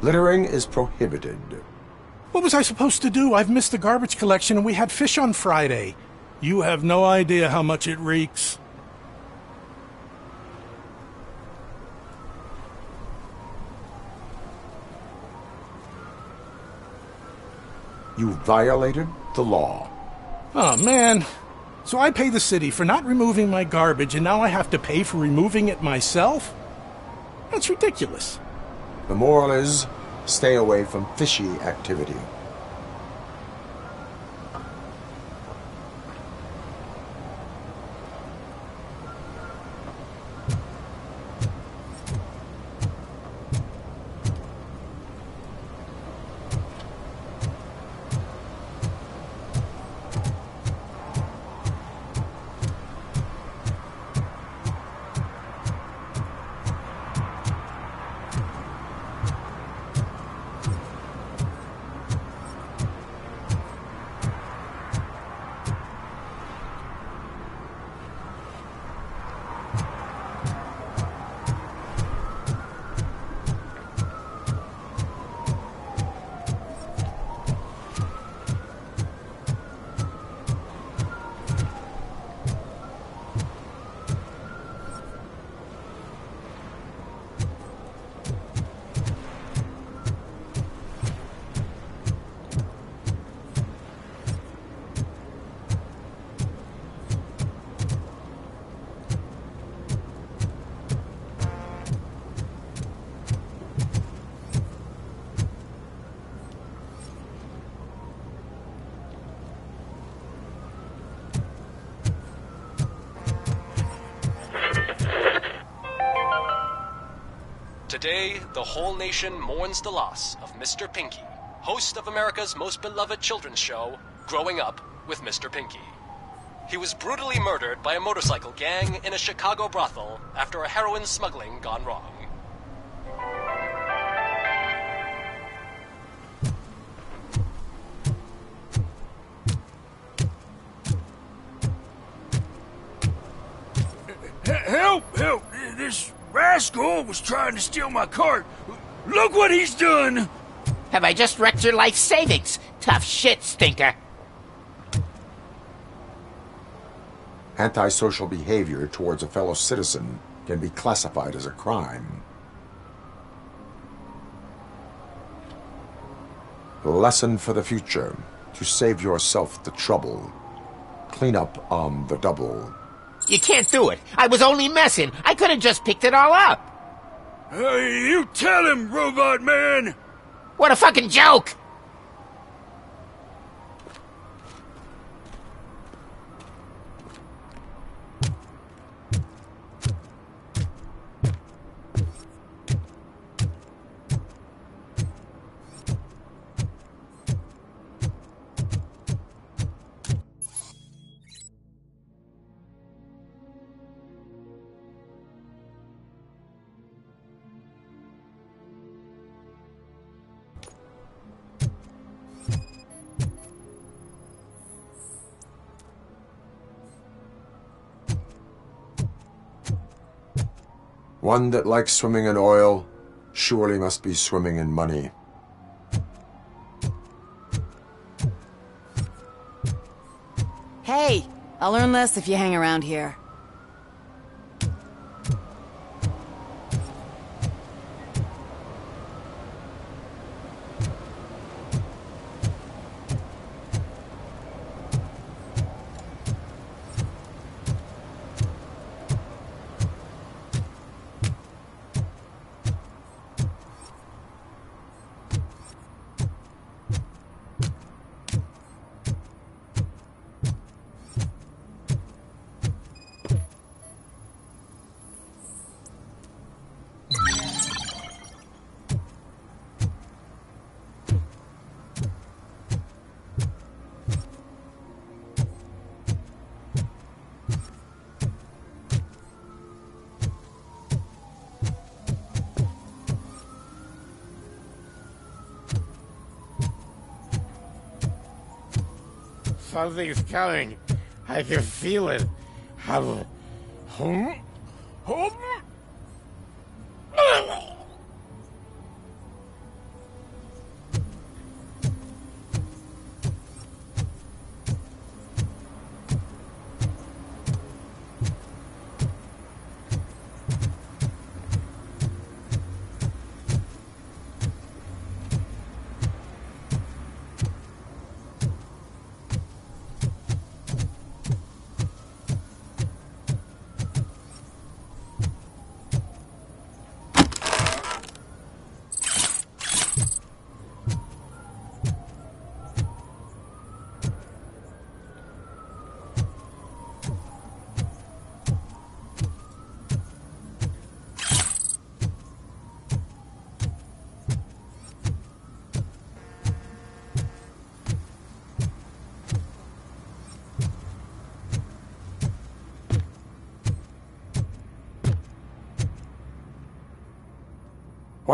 Littering is prohibited. What was I supposed to do? I've missed the garbage collection and we had fish on Friday. You have no idea how much it reeks. You violated the law. Oh, man. So I pay the city for not removing my garbage, and now I have to pay for removing it myself? That's ridiculous. The moral is, stay away from fishy activity. Today, the whole nation mourns the loss of Mr. Pinky, host of America's most beloved children's show, Growing Up with Mr. Pinky. He was brutally murdered by a motorcycle gang in a Chicago brothel after a heroin smuggling gone wrong. Help! Help! This rascal was trying to steal my cart. Look what he's done! Have I just wrecked your life savings? Tough shit, stinker. Antisocial behavior towards a fellow citizen can be classified as a crime. Lesson for the future. To save yourself the trouble. Clean up on the double. You can't do it. I was only messing. I could have just picked it all up. You tell him, Robot Man! What a fucking joke! One that likes swimming in oil surely must be swimming in money. Hey, I'll learn less if you hang around here. Something's coming. I can feel it.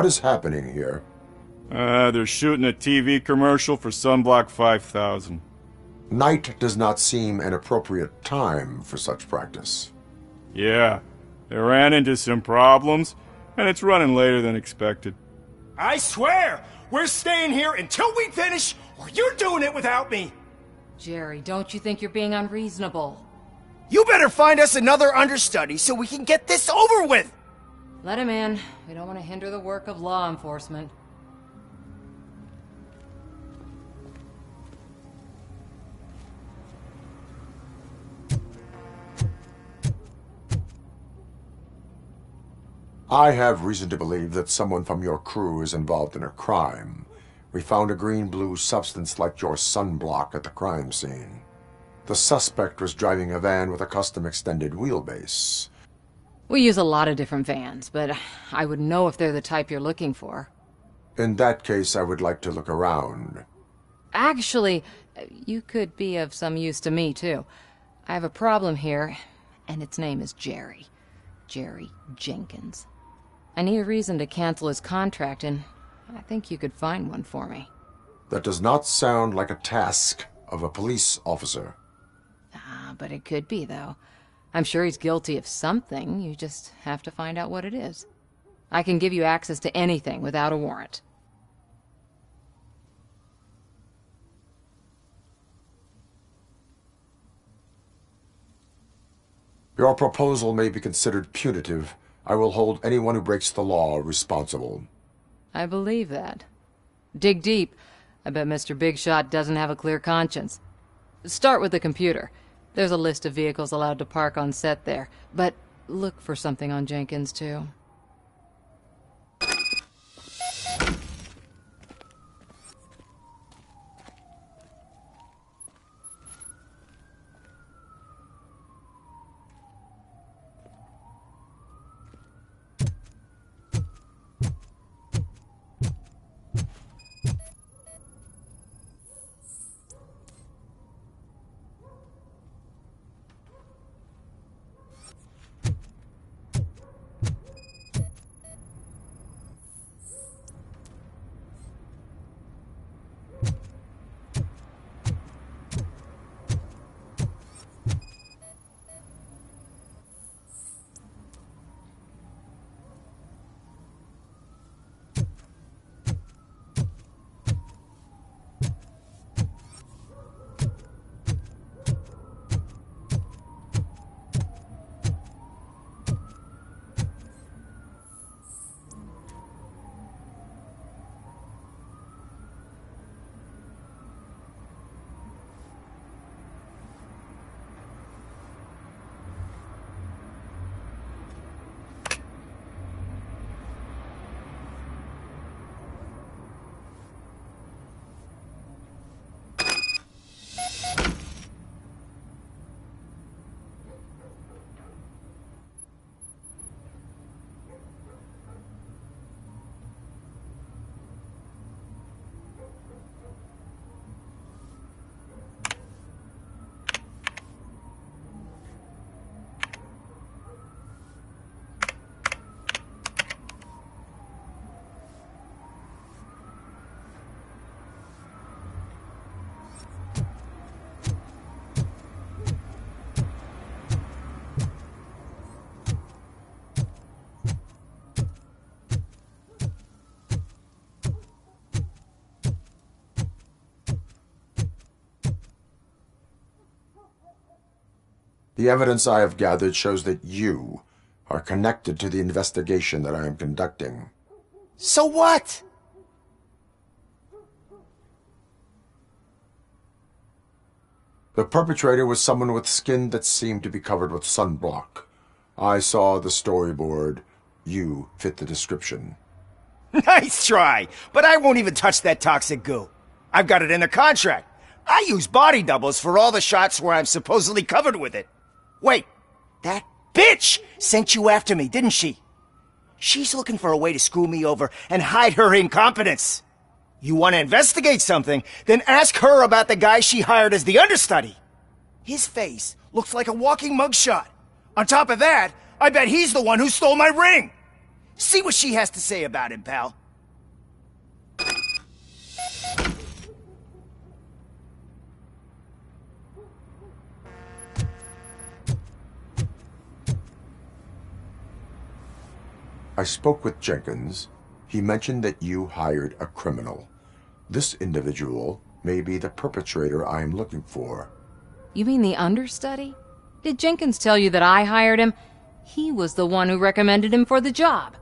What is happening here? They're shooting a TV commercial for Sunblock 5000. Night does not seem an appropriate time for such practice. Yeah, they ran into some problems, and it's running later than expected. I swear, we're staying here until we finish, or you're doing it without me. Jerry, don't you think you're being unreasonable? You better find us another understudy so we can get this over with. Let him in. We don't want to hinder the work of law enforcement. I have reason to believe that someone from your crew is involved in a crime. We found a green-blue substance like your sunblock at the crime scene. The suspect was driving a van with a custom extended wheelbase. We use a lot of different vans, but I wouldn't know if they're the type you're looking for. In that case, I would like to look around. Actually, you could be of some use to me, too. I have a problem here, and its name is Jerry. Jerry Jenkins. I need a reason to cancel his contract, and I think you could find one for me. That does not sound like a task of a police officer. But it could be, though. I'm sure he's guilty of something. You just have to find out what it is. I can give you access to anything without a warrant. Your proposal may be considered punitive. I will hold anyone who breaks the law responsible. I believe that. Dig deep. I bet Mr. Big Shot doesn't have a clear conscience. Start with the computer. There's a list of vehicles allowed to park on set there, but look for something on Jenkins, too. The evidence I have gathered shows that you are connected to the investigation that I am conducting. So what? The perpetrator was someone with skin that seemed to be covered with sunblock. I saw the storyboard. You fit the description. Nice try, but I won't even touch that toxic goo. I've got it in the contract. I use body doubles for all the shots where I'm supposedly covered with it. Wait, that bitch sent you after me, didn't she? She's looking for a way to screw me over and hide her incompetence. You want to investigate something, then ask her about the guy she hired as the understudy. His face looks like a walking mugshot. On top of that, I bet he's the one who stole my ring. See what she has to say about him, pal. I spoke with Jenkins. He mentioned that you hired a criminal. This individual may be the perpetrator I am looking for. You mean the understudy? Did Jenkins tell you that I hired him? He was the one who recommended him for the job.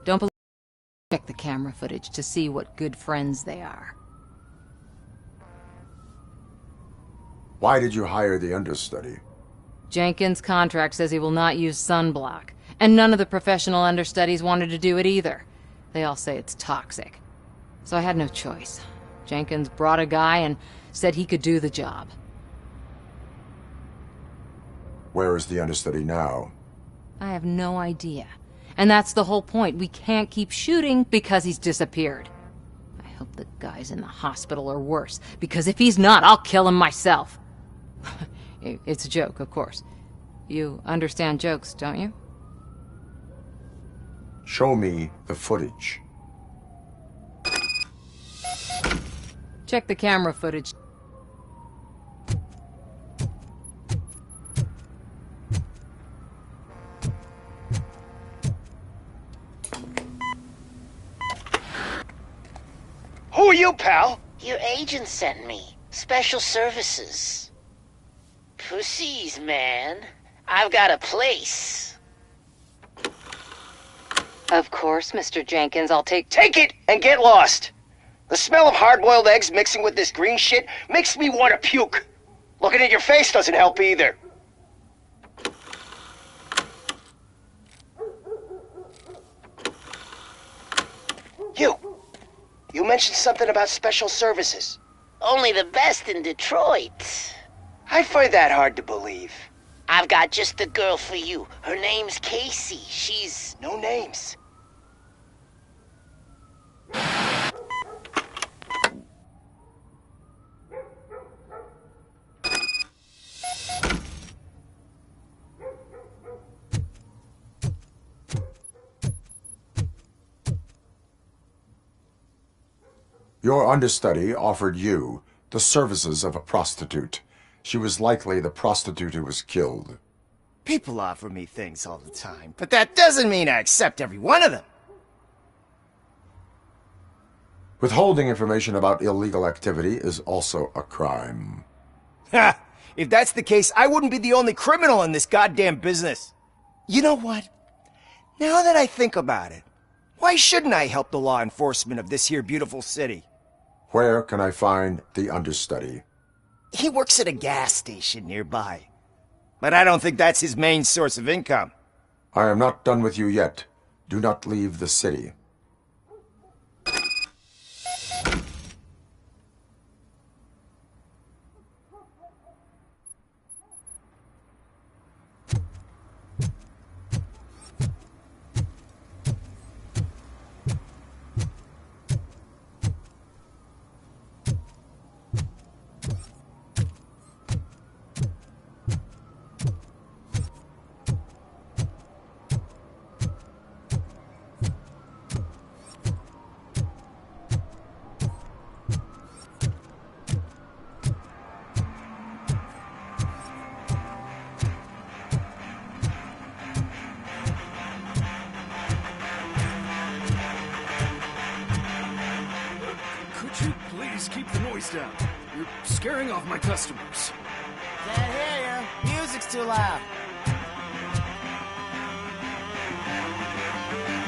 Don't believe me? Check the camera footage to see what good friends they are. Why did you hire the understudy? Jenkins' contract says he will not use sunblock, and none of the professional understudies wanted to do it either. They all say it's toxic. So I had no choice. Jenkins brought a guy and said he could do the job. Where is the understudy now? I have no idea. And that's the whole point. We can't keep shooting because he's disappeared. I hope the guy's in the hospital or worse, because if he's not, I'll kill him myself. It's a joke, of course. You understand jokes, don't you? Show me the footage. Check the camera footage. Who are you, pal? Your agent sent me. Special services. Pussies, man. I've got a place. Of course, Mr. Jenkins, I'll take... Take it and get lost. The smell of hard-boiled eggs mixing with this green shit makes me want to puke. Looking at your face doesn't help either. You mentioned something about special services. Only the best in Detroit. I find that hard to believe. I've got just the girl for you. Her name's Casey. She's... No names. Your understudy offered you the services of a prostitute. She was likely the prostitute who was killed. People offer me things all the time, but that doesn't mean I accept every one of them. Withholding information about illegal activity is also a crime. Ha! If that's the case, I wouldn't be the only criminal in this goddamn business. You know what? Now that I think about it, why shouldn't I help the law enforcement of this here beautiful city? Where can I find the understudy? He works at a gas station nearby. But I don't think that's his main source of income. I am not done with you yet. Do not leave the city. Could you please keep the noise down? You're scaring off my customers. Can't hear you. Music's too loud.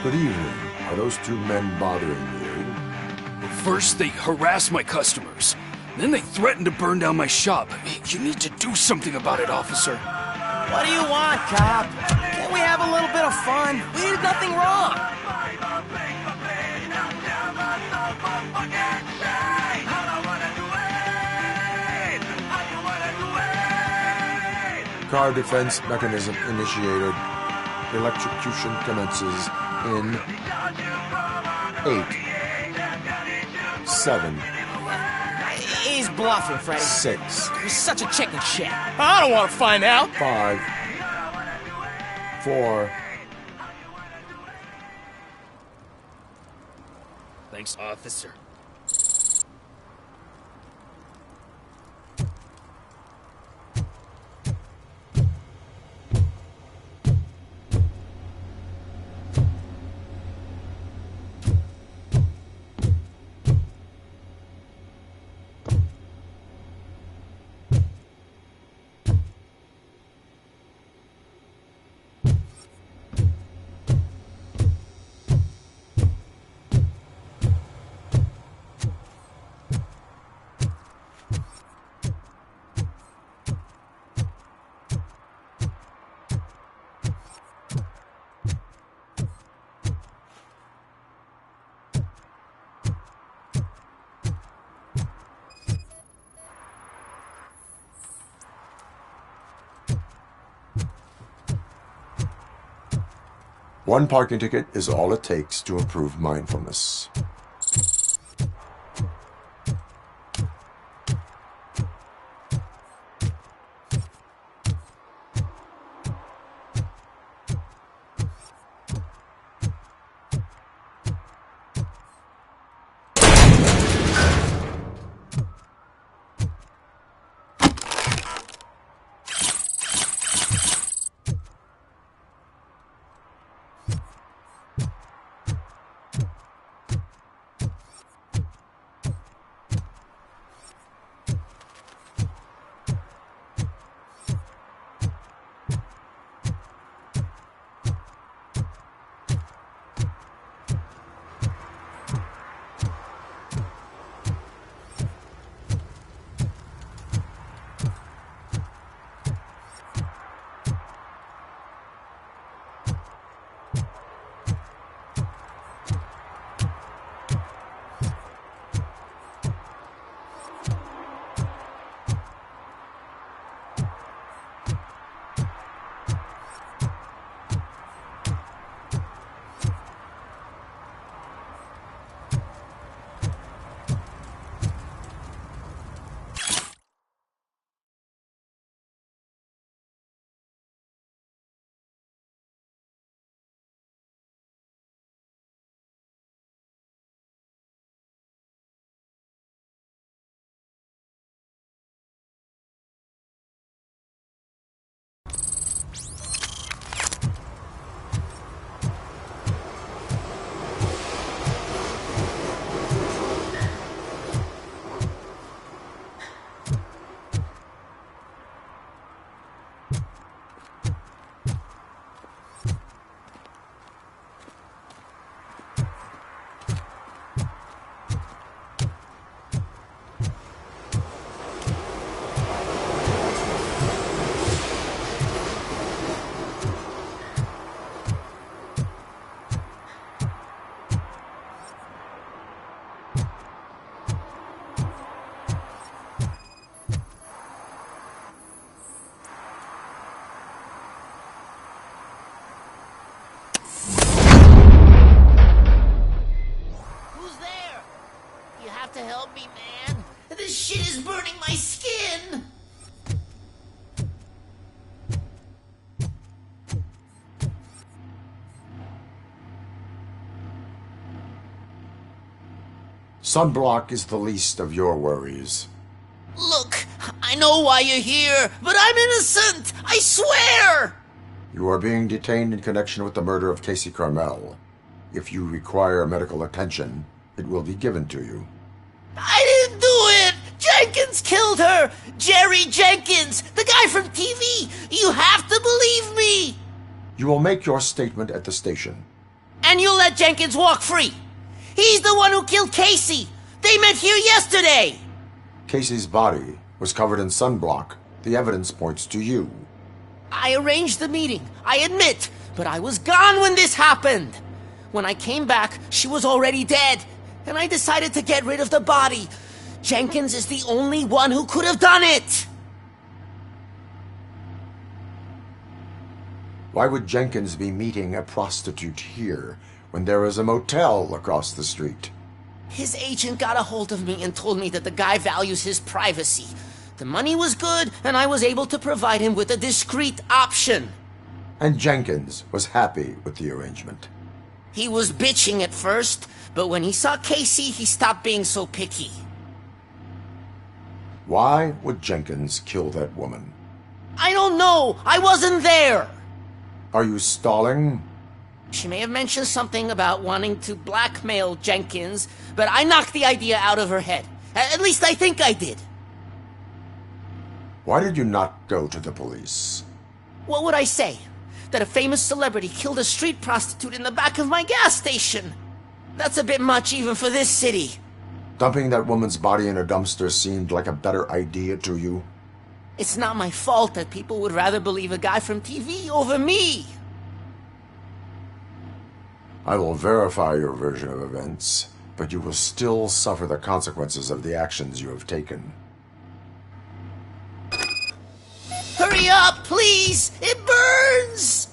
Good evening. Are those two men bothering you? First, they harass my customers. Then they threaten to burn down my shop. You need to do something about it, officer. What do you want, cop? Can't we have a little bit of fun? We did nothing wrong. Car defense mechanism initiated. Electrocution commences in 8, 7, He's bluffing, Freddy. 6, You're such a chicken shit. I don't want to find out. 5, 4, Thanks, officer. One parking ticket is all it takes to improve mindfulness. To help me, man. This shit is burning my skin. Sunblock is the least of your worries. Look, I know why you're here, but I'm innocent. I swear. You are being detained in connection with the murder of Casey Carmel. If you require medical attention, it will be given to you. I didn't do it! Jenkins killed her! Jerry Jenkins! The guy from TV! You have to believe me! You will make your statement at the station. And you'll let Jenkins walk free! He's the one who killed Casey! They met here yesterday! Casey's body was covered in sunblock. The evidence points to you. I arranged the meeting, I admit, but I was gone when this happened! When I came back, she was already dead. And I decided to get rid of the body. Jenkins is the only one who could have done it! Why would Jenkins be meeting a prostitute here when there is a motel across the street? His agent got a hold of me and told me that the guy values his privacy. The money was good, and I was able to provide him with a discreet option. And Jenkins was happy with the arrangement. He was bitching at first, but when he saw Casey, he stopped being so picky. Why would Jenkins kill that woman? I don't know! I wasn't there! Are you stalling? She may have mentioned something about wanting to blackmail Jenkins, but I knocked the idea out of her head. At least I think I did. Why did you not go to the police? What would I say? That a famous celebrity killed a street prostitute in the back of my gas station? That's a bit much even for this city. Dumping that woman's body in a dumpster seemed like a better idea to you? It's not my fault that people would rather believe a guy from TV over me. I will verify your version of events, but you will still suffer the consequences of the actions you have taken. Hurry up, please! It burns!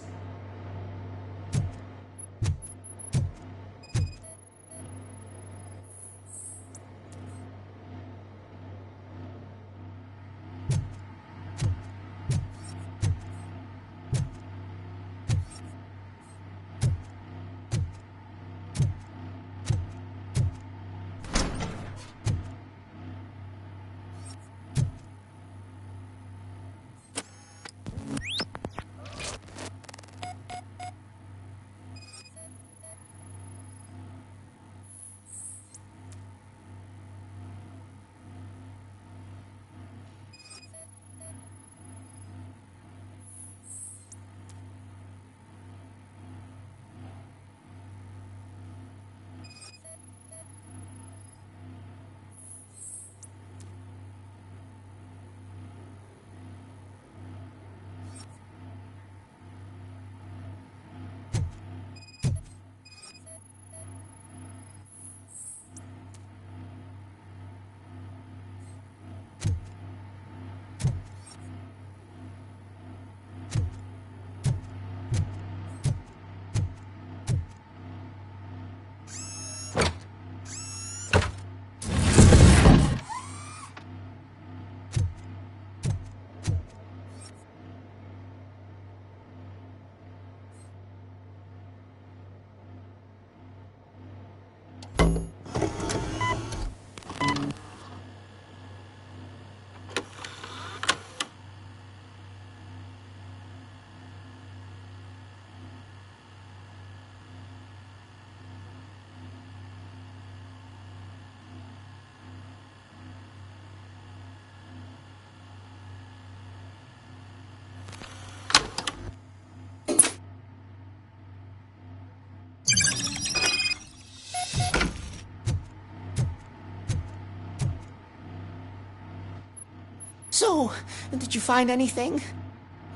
So, did you find anything?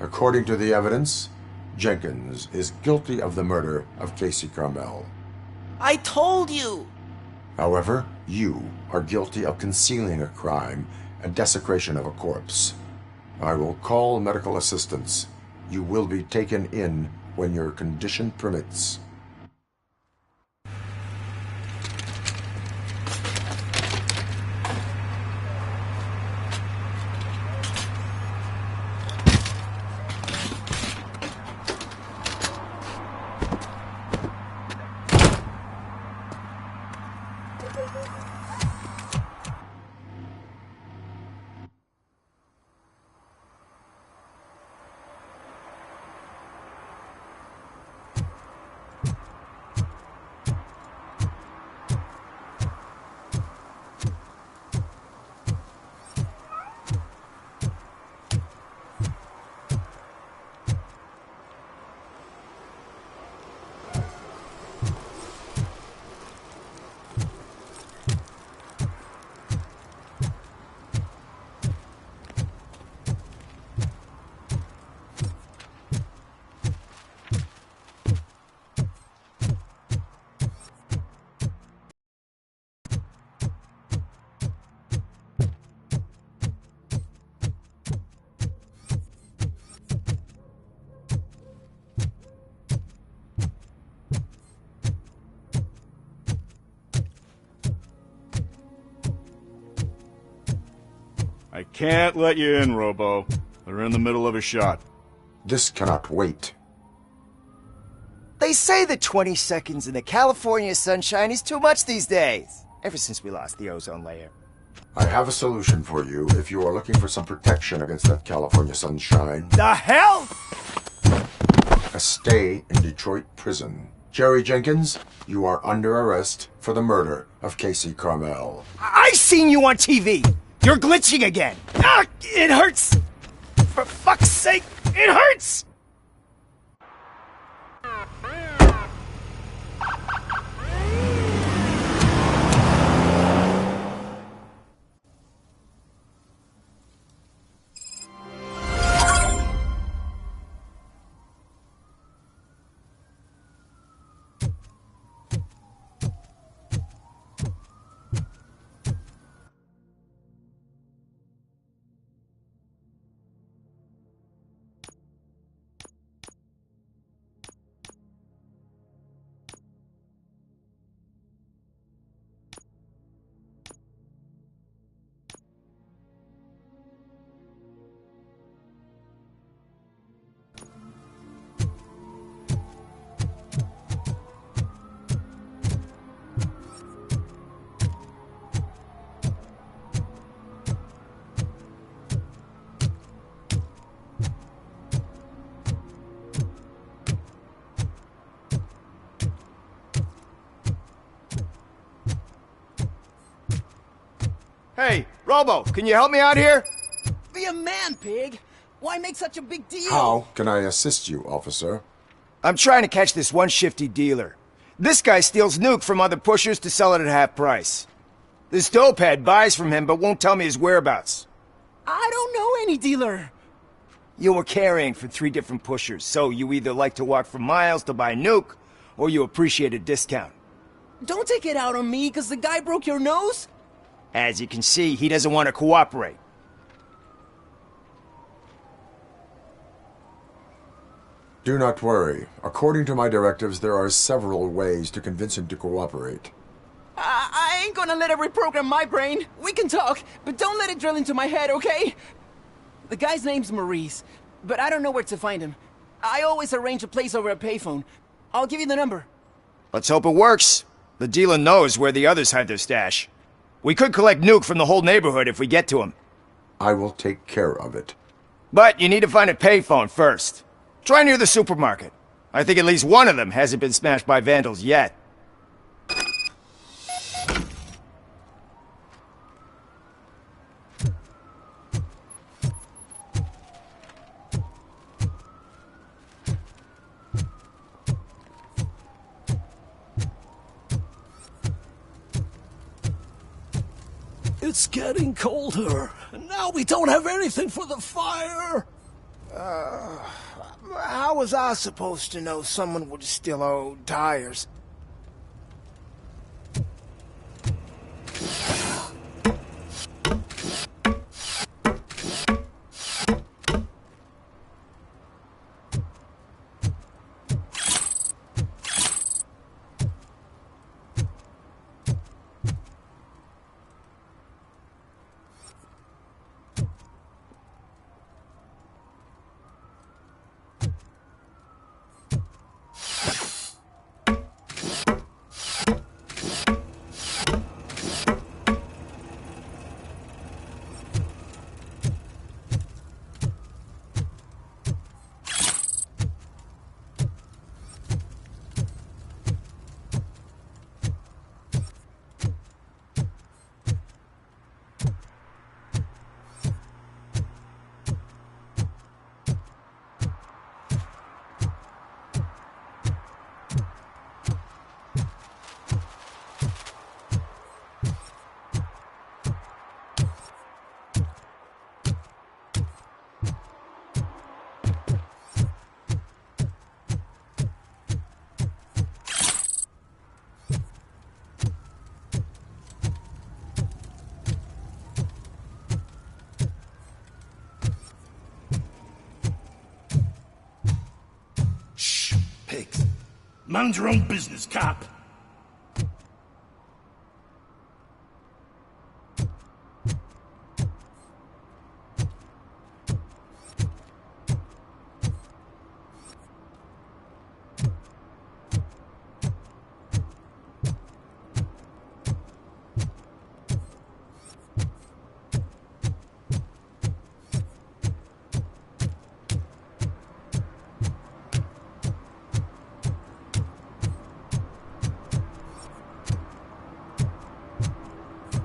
According to the evidence, Jenkins is guilty of the murder of Casey Carmel. I told you! However, you are guilty of concealing a crime and desecration of a corpse. I will call medical assistance. You will be taken in when your condition permits. I can't let you in, Robo. They're in the middle of a shot. This cannot wait. They They say that 20 seconds in the California sunshine is too much these days. Ever since we lost the ozone layer. I have a solution for you if you are looking for some protection against that California sunshine. The hell? A stay in Detroit prison. Jerry Jenkins, you are under arrest for the murder of Casey Carmel. I seen you on TV. You're glitching again. Ah, it hurts. For fuck's sake, it hurts. Hey, Robo, can you help me out here? Be a man, pig. Why make such a big deal? How can I assist you, officer? I'm trying to catch this one shifty dealer. This guy steals nuke from other pushers to sell it at half price. This dopehead buys from him but won't tell me his whereabouts. I don't know any dealer. You were carrying for 3 different pushers, so you either like to walk for miles to buy nuke, or you appreciate a discount. Don't take it out on me, because the guy broke your nose? As you can see, he doesn't want to cooperate. Do not worry. According to my directives, there are several ways to convince him to cooperate. I ain't gonna let it reprogram my brain. We can talk, but don't let it drill into my head, okay? The guy's name's Maurice, but I don't know where to find him. I always arrange a place over a payphone. I'll give you the number. Let's hope it works. The dealer knows where the others hide their stash. We could collect nuke from the whole neighborhood if we get to him. I will take care of it. But you need to find a payphone first. Try near the supermarket. I think at least one of them hasn't been smashed by vandals yet. It's getting colder, and now we don't have anything for the fire. How was I supposed to know someone would steal our old tires? Pigs. Mind your own business, cop.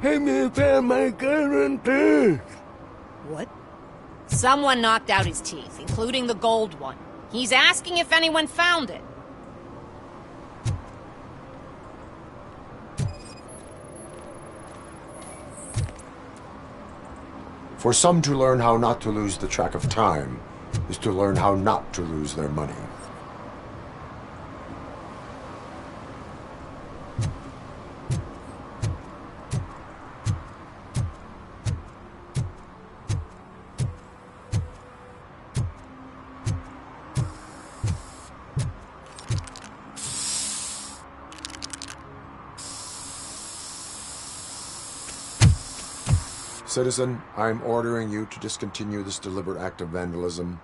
Give me back my guarantee. What? Someone knocked out his teeth, including the gold one. He's asking if anyone found it. For some to learn how not to lose the track of time is to learn how not to lose their money. Citizen, I'm ordering you to discontinue this deliberate act of vandalism.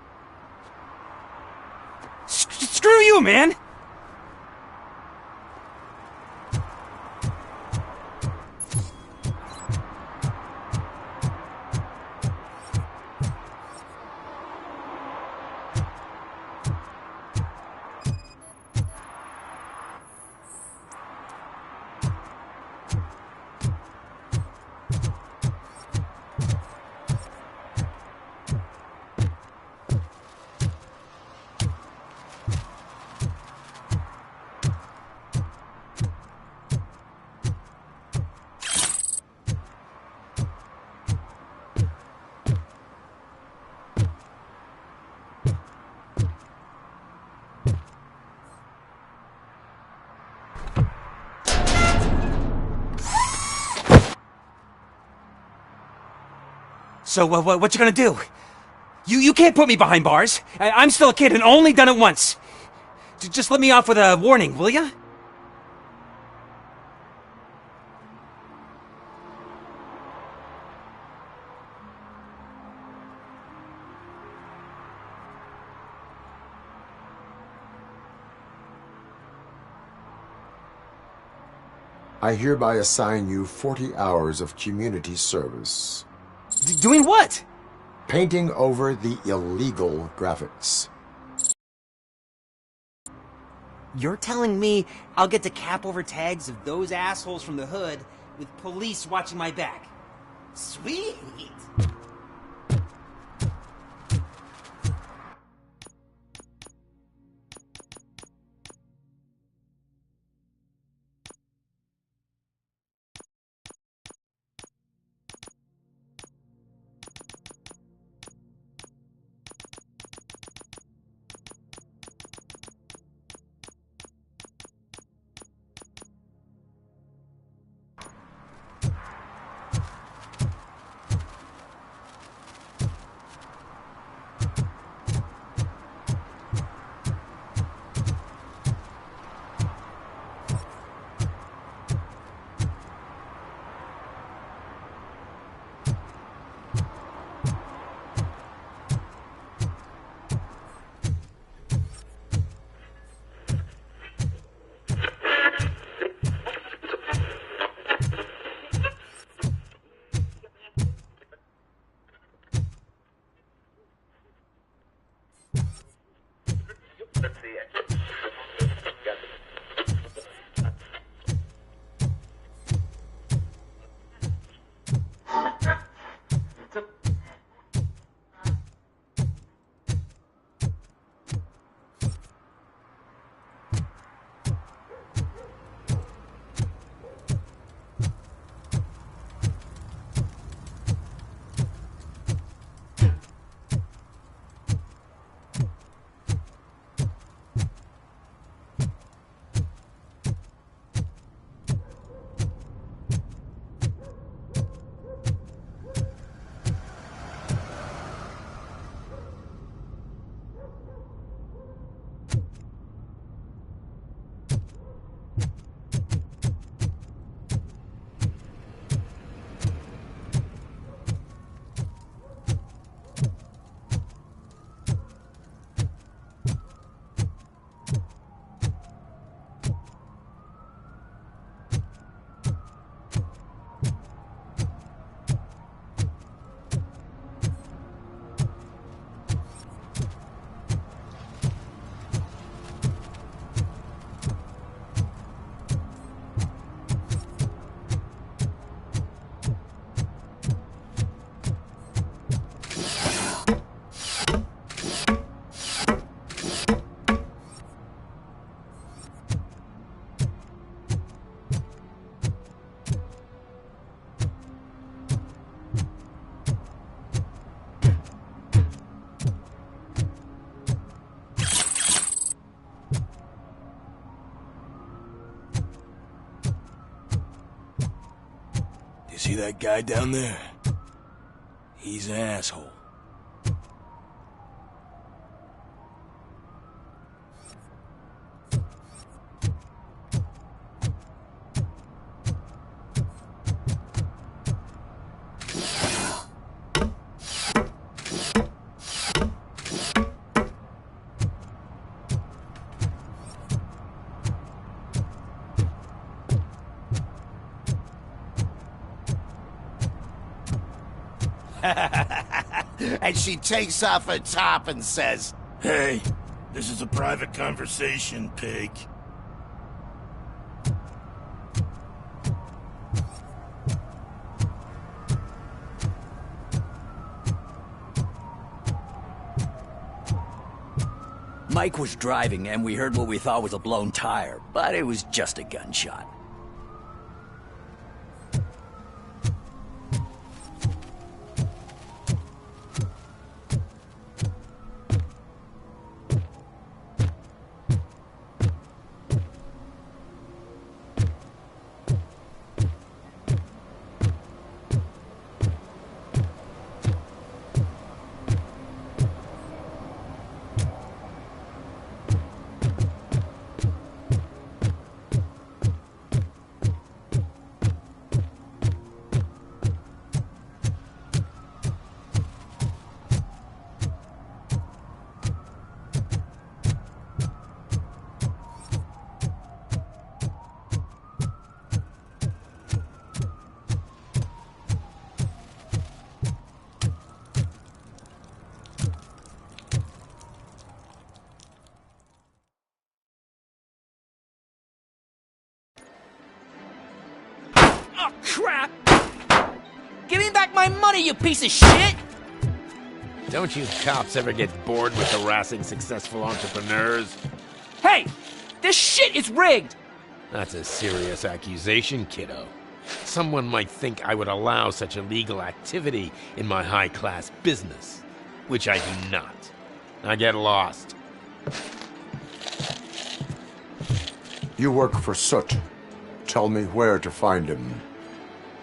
Screw you, man! So, what you gonna do? You can't put me behind bars. I'm still a kid and only done it once. Just let me off with a warning, will ya? I hereby assign you 40 hours of community service. Doing what? Painting over the illegal graphics. You're telling me I'll get to cap over tags of those assholes from the hood with police watching my back? Sweet! You see that guy down there? He's an asshole. And she takes off her top and says, Hey, this is a private conversation, pig. Mike was driving and we heard what we thought was a blown tire, but it was just a gunshot. Oh, crap! Give me back my money, you piece of shit! Don't you cops ever get bored with harassing successful entrepreneurs? Hey! This shit is rigged! That's a serious accusation, kiddo. Someone might think I would allow such illegal activity in my high-class business, which I do not. I get lost. You work for Soot. Tell me where to find him.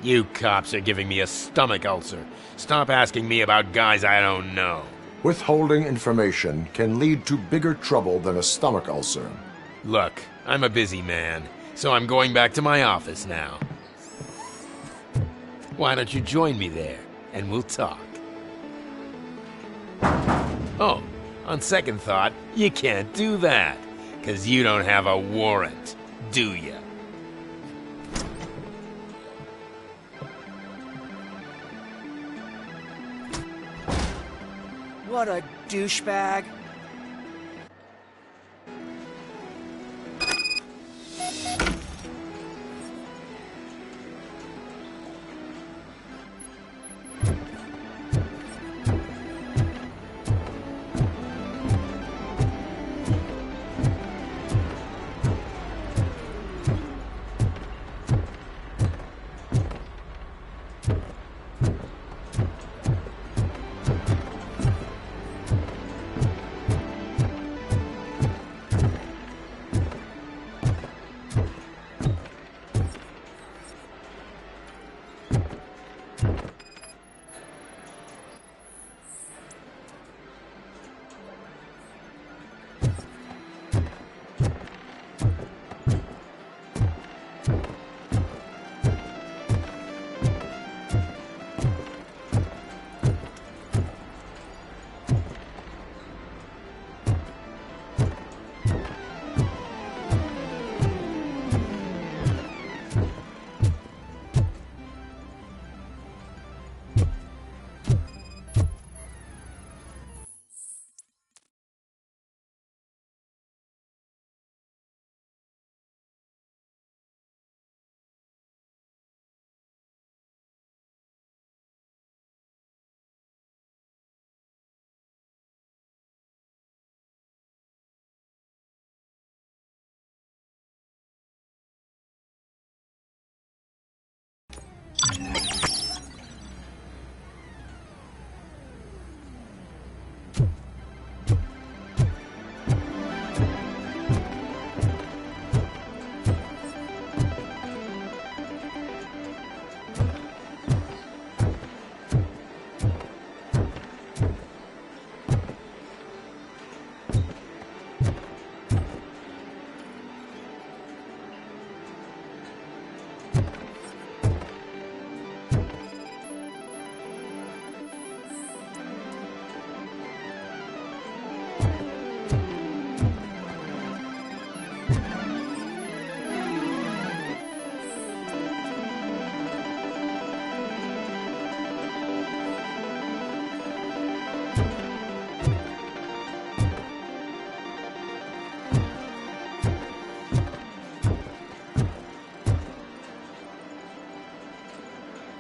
You cops are giving me a stomach ulcer. Stop asking me about guys I don't know. Withholding information can lead to bigger trouble than a stomach ulcer. Look, I'm a busy man, so I'm going back to my office now. Why don't you join me there, and we'll talk. Oh, on second thought, you can't do that, 'cause you don't have a warrant, do ya? What a douchebag.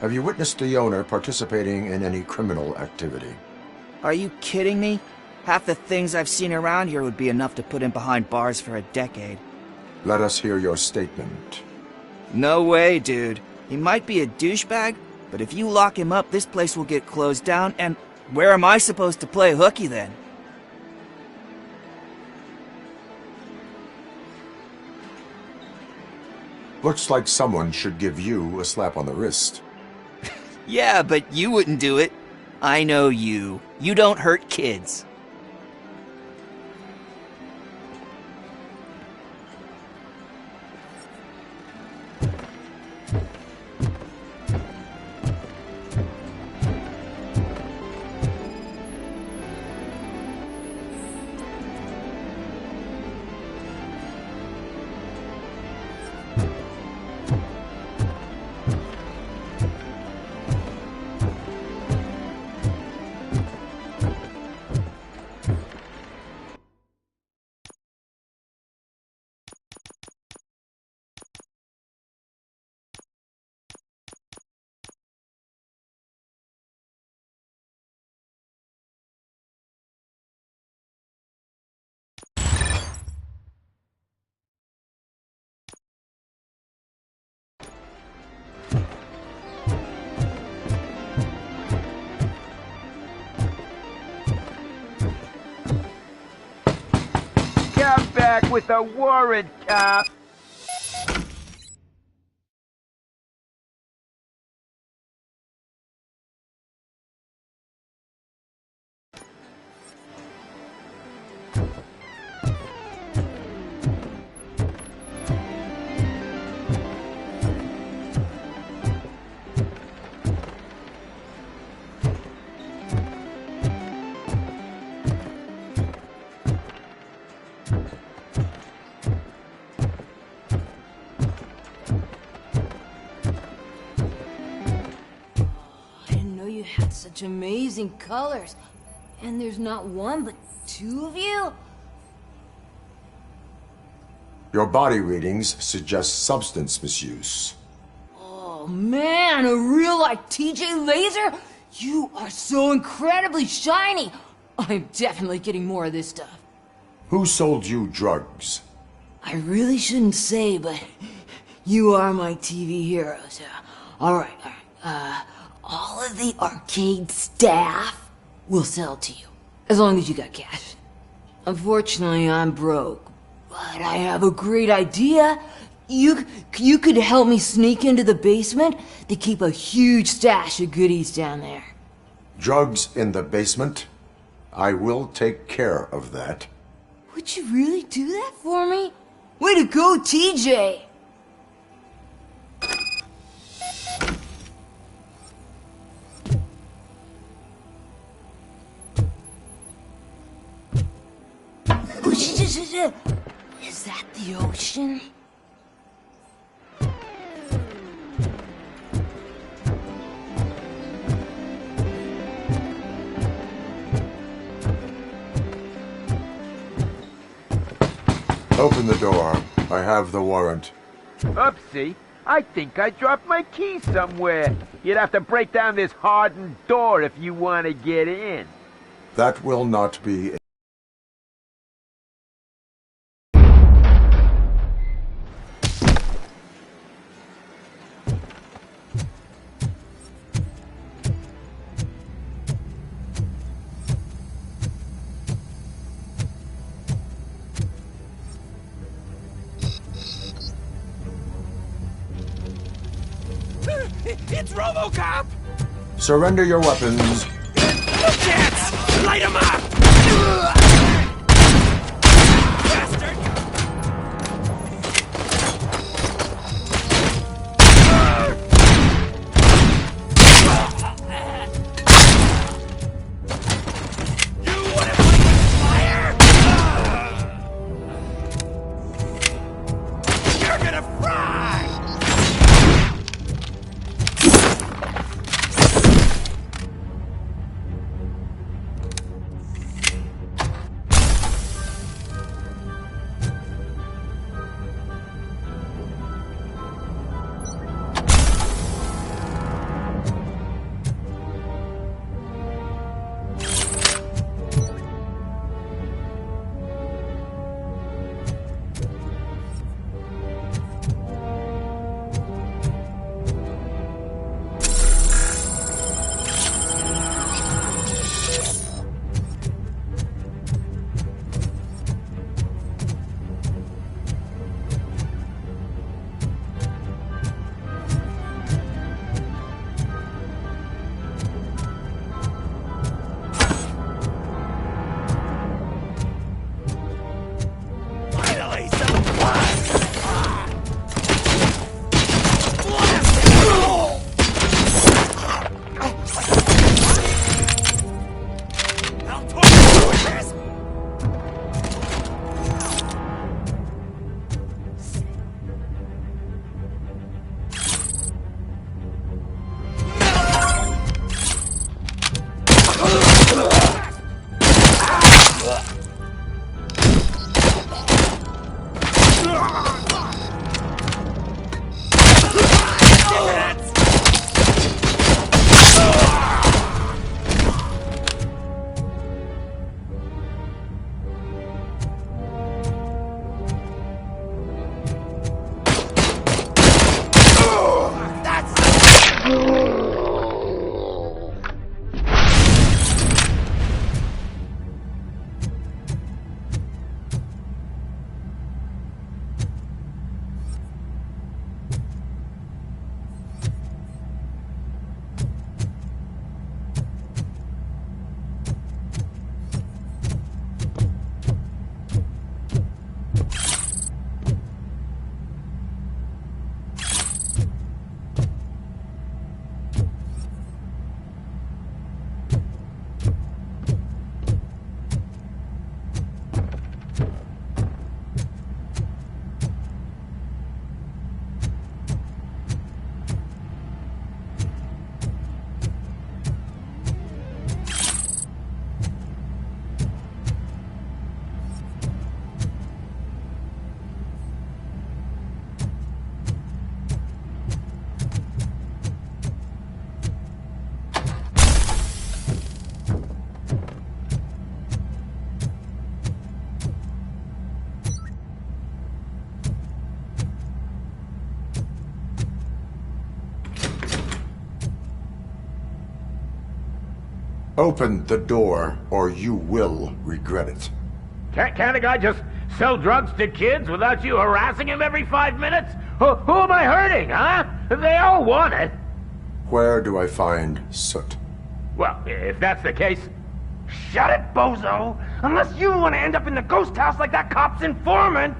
Have you witnessed the owner participating in any criminal activity? Are you kidding me? Half the things I've seen around here would be enough to put him behind bars for a decade. Let us hear your statement. No way, dude. He might be a douchebag, but if you lock him up, this place will get closed down, and where am I supposed to play hooky then? Looks like someone should give you a slap on the wrist. Yeah, but you wouldn't do it. I know you. You don't hurt kids. Come back with a warrant, cop! Such amazing colors. And there's not one, but two of you? Your body readings suggest substance misuse. Oh man, a real like TJ Laser? You are so incredibly shiny. I'm definitely getting more of this stuff. Who sold you drugs? I really shouldn't say, but you are my TV heroes. Alright. All of the arcade staff will sell to you, as long as you got cash. Unfortunately, I'm broke, but I have a great idea. You could help me sneak into the basement to keep a huge stash of goodies down there. Drugs in the basement? I will take care of that. Would you really do that for me? Way to go, TJ! Is that the ocean? Open the door. I have the warrant. Oopsie. I think I dropped my key somewhere. You'd have to break down this hardened door if you want to get in. That will not be a... It's Robocop! Surrender your weapons. The cats! Light 'em up! Bastard! You wanna play with fire? You're gonna fry! Open the door, or you will regret it. Can't a guy just sell drugs to kids without you harassing him every 5 minutes? Who am I hurting, huh? They all want it. Where do I find Soot? Well, if that's the case... Shut it, bozo! Unless you want to end up in the ghost house like that cop's informant!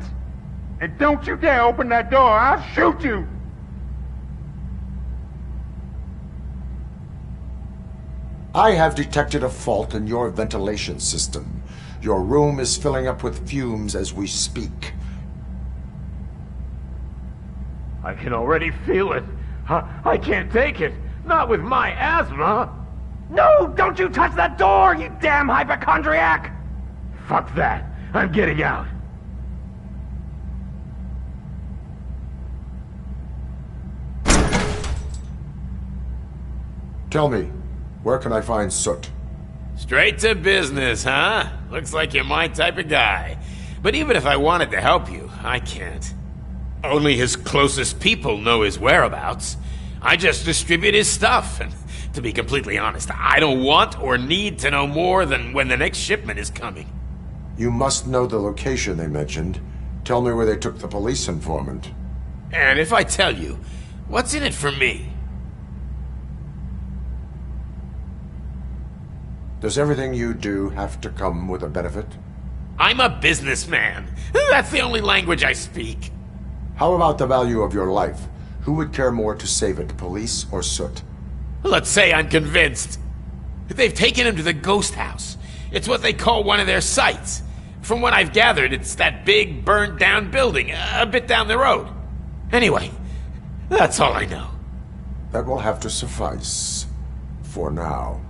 And don't you dare open that door, I'll shoot you! I have detected a fault in your ventilation system. Your room is filling up with fumes as we speak. I can already feel it. I can't take it. Not with my asthma. No, don't you touch that door, you damn hypochondriac! Fuck that. I'm getting out. Tell me, where can I find Soot? Straight to business, huh? Looks like you're my type of guy. But even if I wanted to help you, I can't. Only his closest people know his whereabouts. I just distribute his stuff, and to be completely honest, I don't want or need to know more than when the next shipment is coming. You must know the location they mentioned. Tell me where they took the police informant. And if I tell you, what's in it for me? Does everything you do have to come with a benefit? I'm a businessman. That's the only language I speak. How about the value of your life? Who would care more to save it, police or Soot? Let's say I'm convinced. They've taken him to the ghost house. It's what they call one of their sites. From what I've gathered, it's that big, burned-down building, a bit down the road. Anyway, that's all I know. That will have to suffice. For now.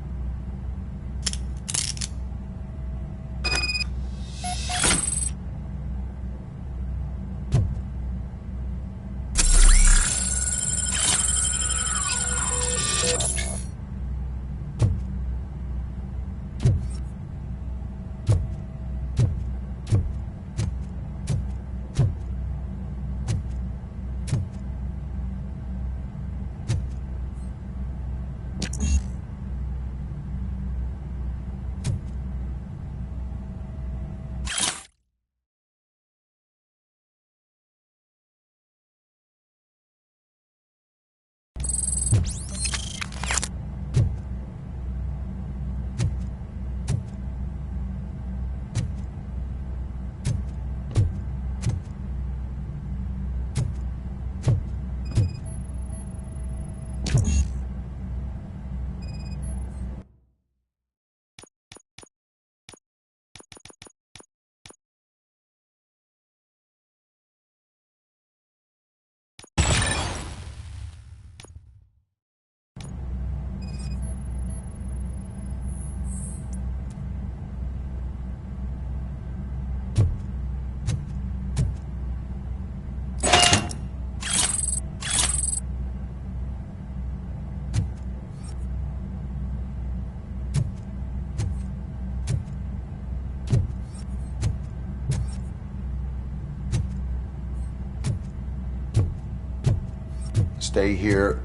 Stay here.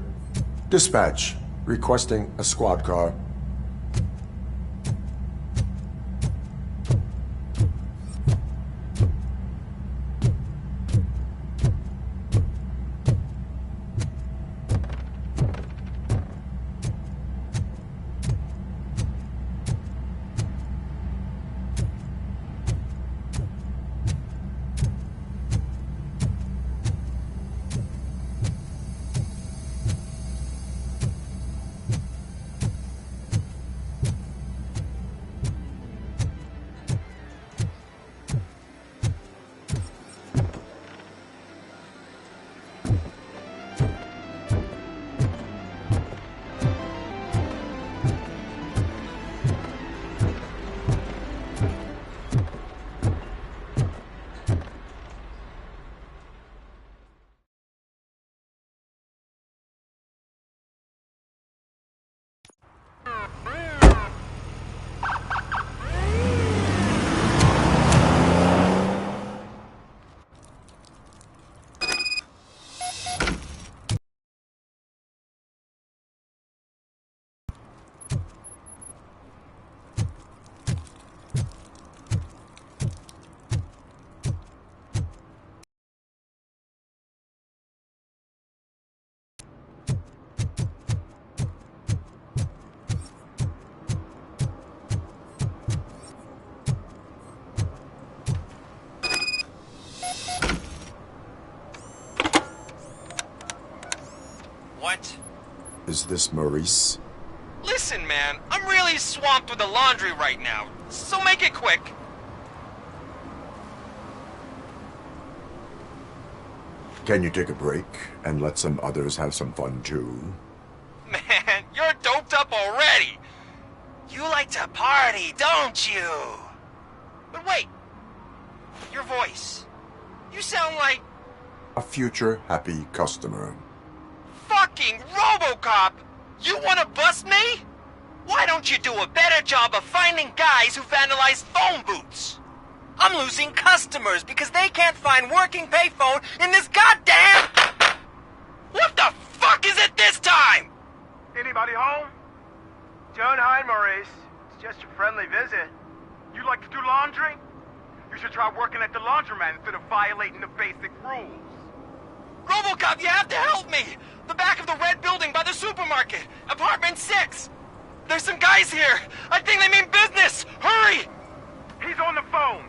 Dispatch. Requesting a squad car. Is this Maurice? Listen, man, I'm really swamped with the laundry right now, so make it quick. Can you take a break and let some others have some fun too? Man, you're doped up already. You like to party, don't you? But wait, your voice. You sound like... A future happy customer. Fucking Robocop! You wanna bust me? Why don't you do a better job of finding guys who vandalize phone booths? I'm losing customers because they can't find working payphone in this goddamn... What the fuck is it this time? Anybody home? Don't hide, Maurice. It's just a friendly visit. You like to do laundry? You should try working at the laundromat instead of violating the basic rules. Robocop, you have to help me! The back of the red building by the supermarket, apartment 6. There's some guys here. I think they mean business. Hurry! He's on the phone.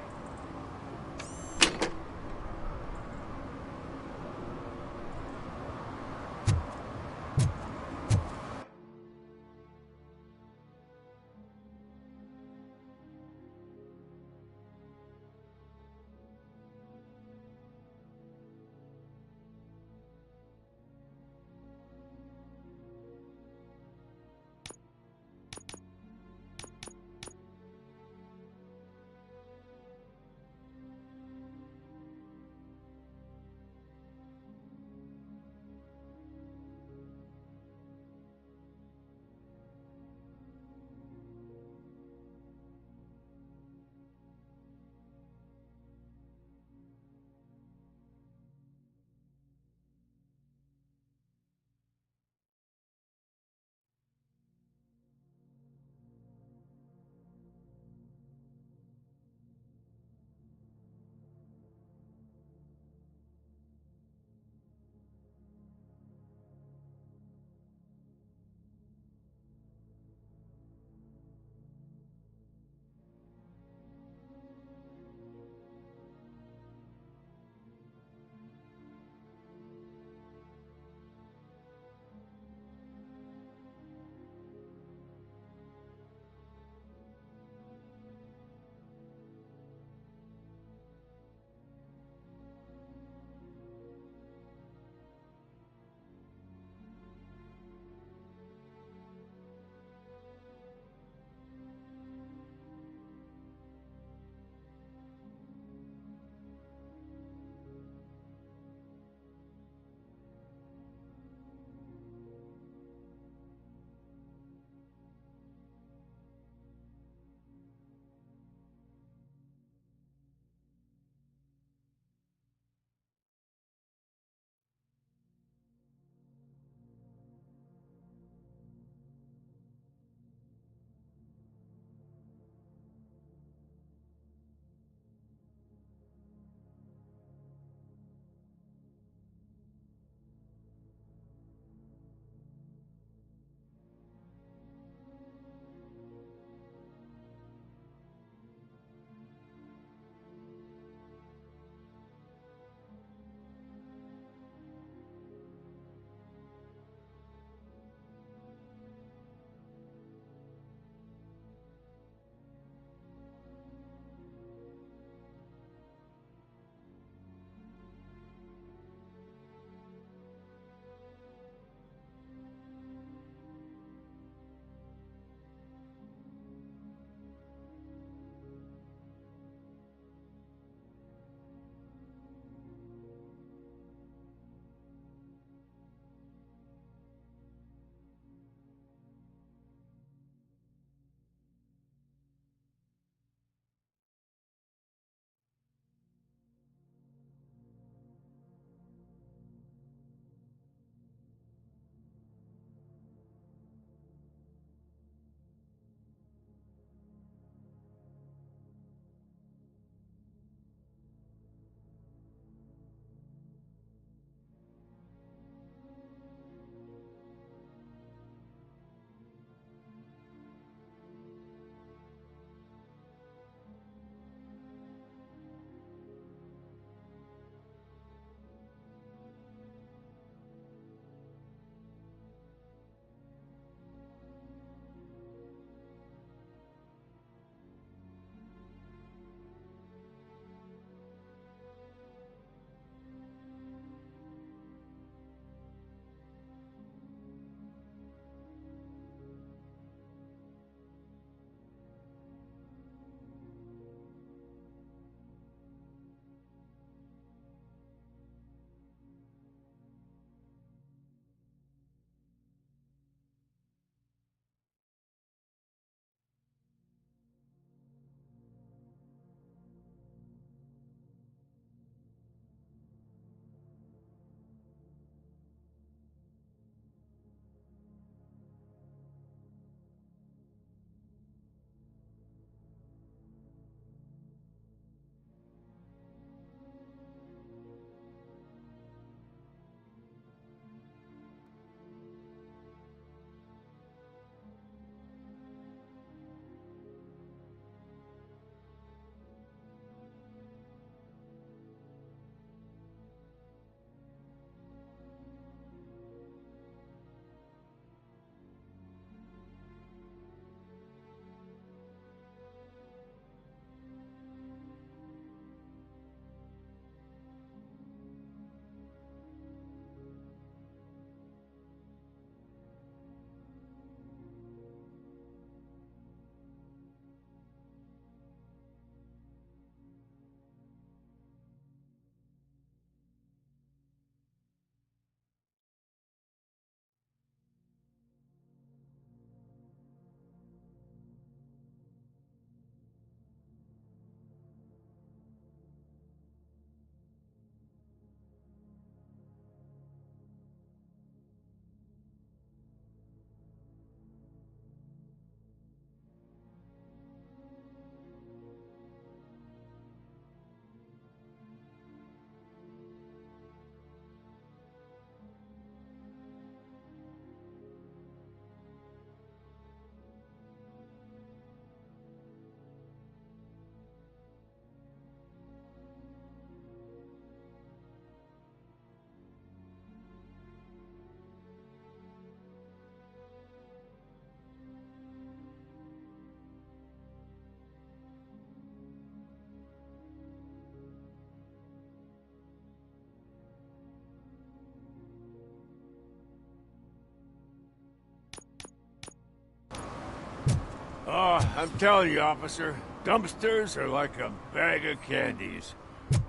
Oh, I'm telling you, officer, dumpsters are like a bag of candies.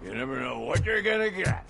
You never know what you're gonna get.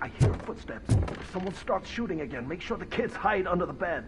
I hear footsteps. If someone starts shooting again, make sure the kids hide under the bed.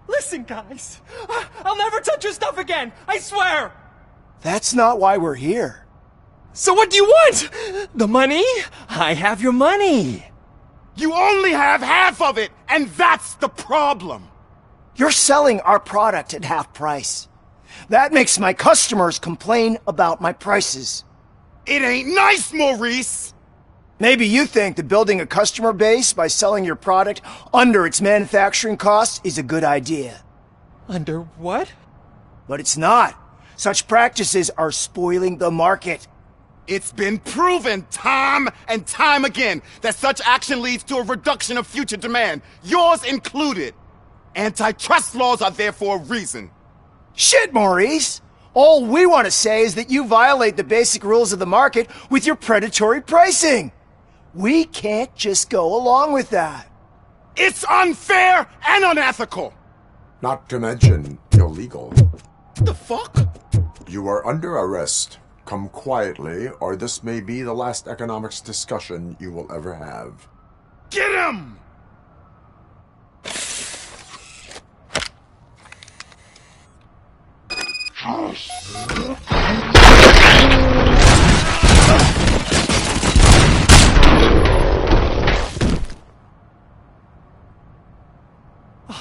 Listen, guys. I'll never touch your stuff again. I swear. That's not why we're here. So what do you want? The money? I have your money. You only have half of it, and that's the problem. You're selling our product at half price. That makes my customers complain about my prices. It ain't nice, Maurice! Maybe you think that building a customer base by selling your product under its manufacturing costs is a good idea. Under what? But it's not. Such practices are spoiling the market. It's been proven time and time again that such action leads to a reduction of future demand, yours included. Antitrust laws are there for a reason. Shit, Maurice! All we want to say is that you violate the basic rules of the market with your predatory pricing. We can't just go along with that. It's unfair and unethical! Not to mention illegal. The fuck? You are under arrest. Come quietly, or this may be the last economics discussion you will ever have. Get him! Oh,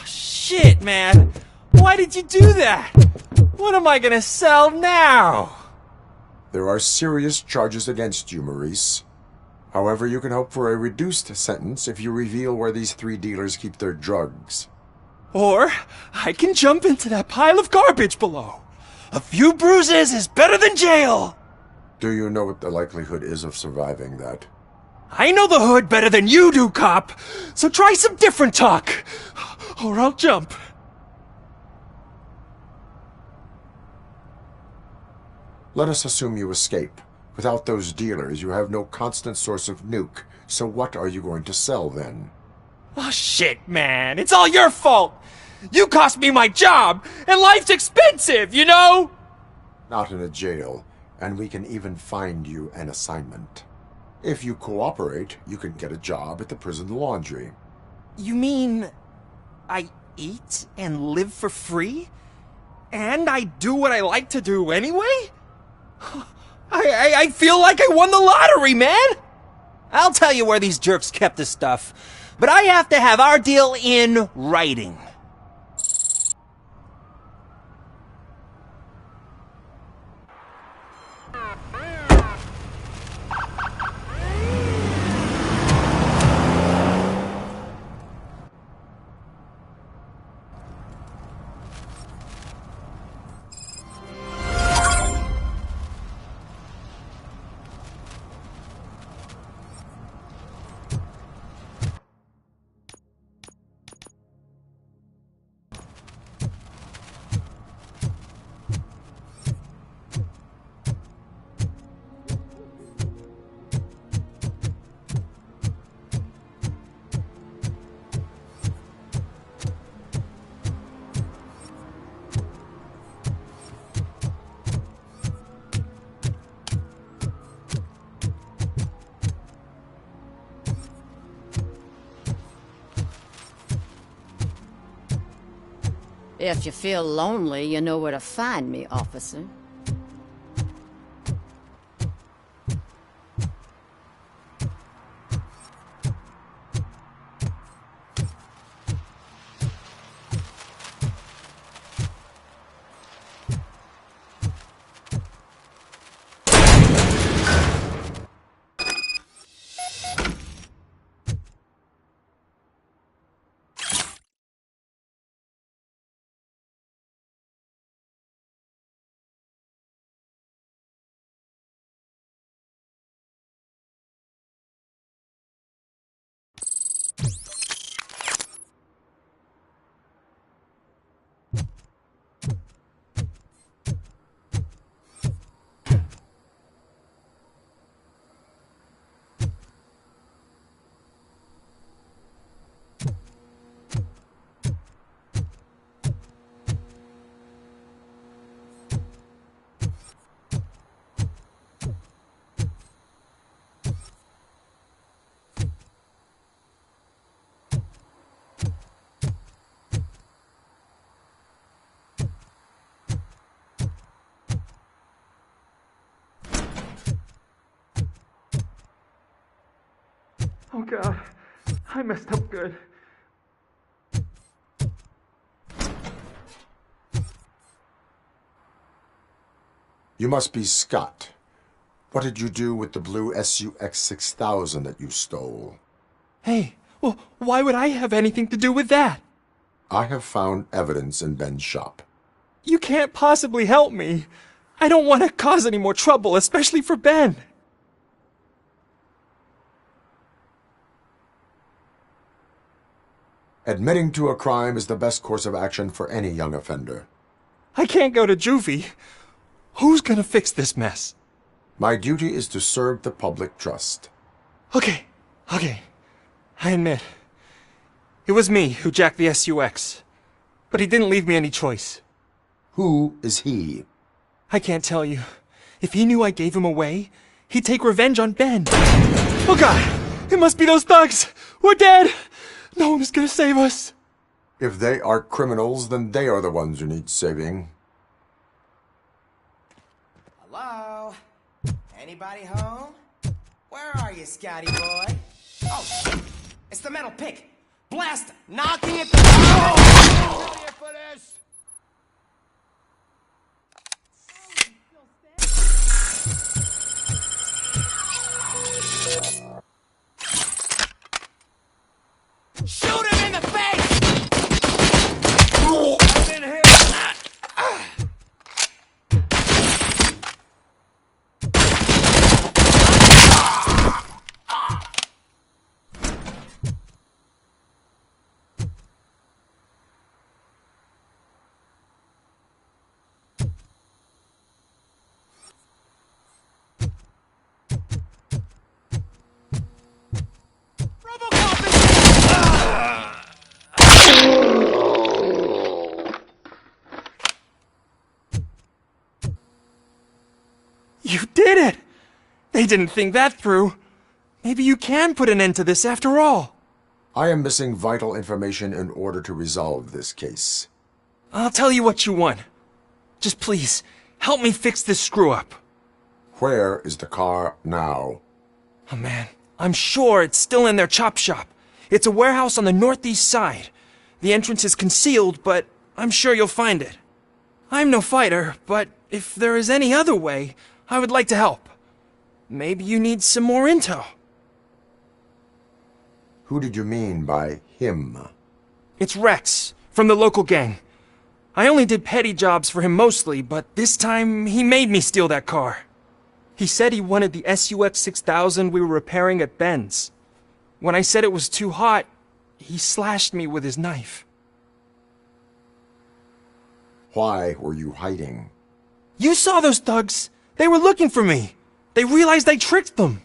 shit, man. Why did you do that? What am I gonna sell now? There are serious charges against you, Maurice. However, you can hope for a reduced sentence if you reveal where these 3 dealers keep their drugs. Or I can jump into that pile of garbage below. A few bruises is better than jail. Do you know what the likelihood is of surviving that? I know the hood better than you do, cop. So try some different talk, or I'll jump. Let us assume you escape. Without those dealers, you have no constant source of nuke. So what are you going to sell then? Oh, shit, man. It's all your fault. You cost me my job, and life's expensive, you know? Not in a jail, and we can even find you an assignment. If you cooperate, you can get a job at the prison laundry. You mean I eat and live for free? And I do what I like to do anyway? I feel like I won the lottery, man! I'll tell you where these jerks kept the stuff, but I have to have our deal in writing. If you feel lonely, you know where to find me, officer. Oh God, I messed up good. You must be Scott. What did you do with the blue SUX 6000 that you stole? Hey, well, why would I have anything to do with that? I have found evidence in Ben's shop. You can't possibly help me. I don't want to cause any more trouble, especially for Ben. Admitting to a crime is the best course of action for any young offender. I can't go to juvie. Who's gonna fix this mess? My duty is to serve the public trust. Okay. I admit. It was me who jacked the SUX. But he didn't leave me any choice. Who is he? I can't tell you. If he knew I gave him away, he'd take revenge on Ben. Oh God! It must be those thugs! We're dead! No one is gonna save us. If they are criminals, then they are the ones who need saving. Hello? Anybody home? Where are you, Scotty boy? Oh, shit! It's the metal pick! Blast! Knocking at the door! Shoot him in the face! I've been hit! You did it! They didn't think that through. Maybe you can put an end to this after all. I am missing vital information in order to resolve this case. I'll tell you what you want. Just please, help me fix this screw-up. Where is the car now? Oh man, I'm sure it's still in their chop shop. It's a warehouse on the northeast side. The entrance is concealed, but I'm sure you'll find it. I'm no fighter, but if there is any other way, I would like to help. Maybe you need some more intel. Who did you mean by him? It's Rex, from the local gang. I only did petty jobs for him mostly, but this time he made me steal that car. He said he wanted the SUX 6000 we were repairing at Ben's. When I said it was too hot, he slashed me with his knife. Why were you hiding? You saw those thugs! They were looking for me! They realized I tricked them!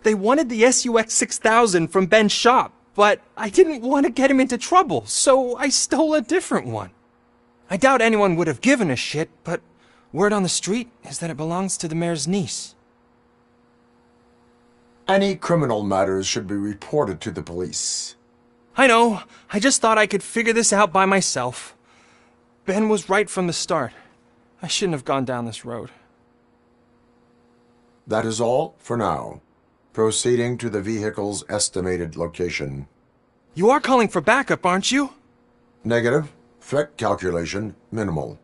They wanted the SUX 6000 from Ben's shop, but I didn't want to get him into trouble, so I stole a different one. I doubt anyone would have given a shit, but word on the street is that it belongs to the mayor's niece. Any criminal matters should be reported to the police. I know. I just thought I could figure this out by myself. Ben was right from the start. I shouldn't have gone down this road. That is all for now. Proceeding to the vehicle's estimated location. You are calling for backup, aren't you? Negative. Threat calculation minimal.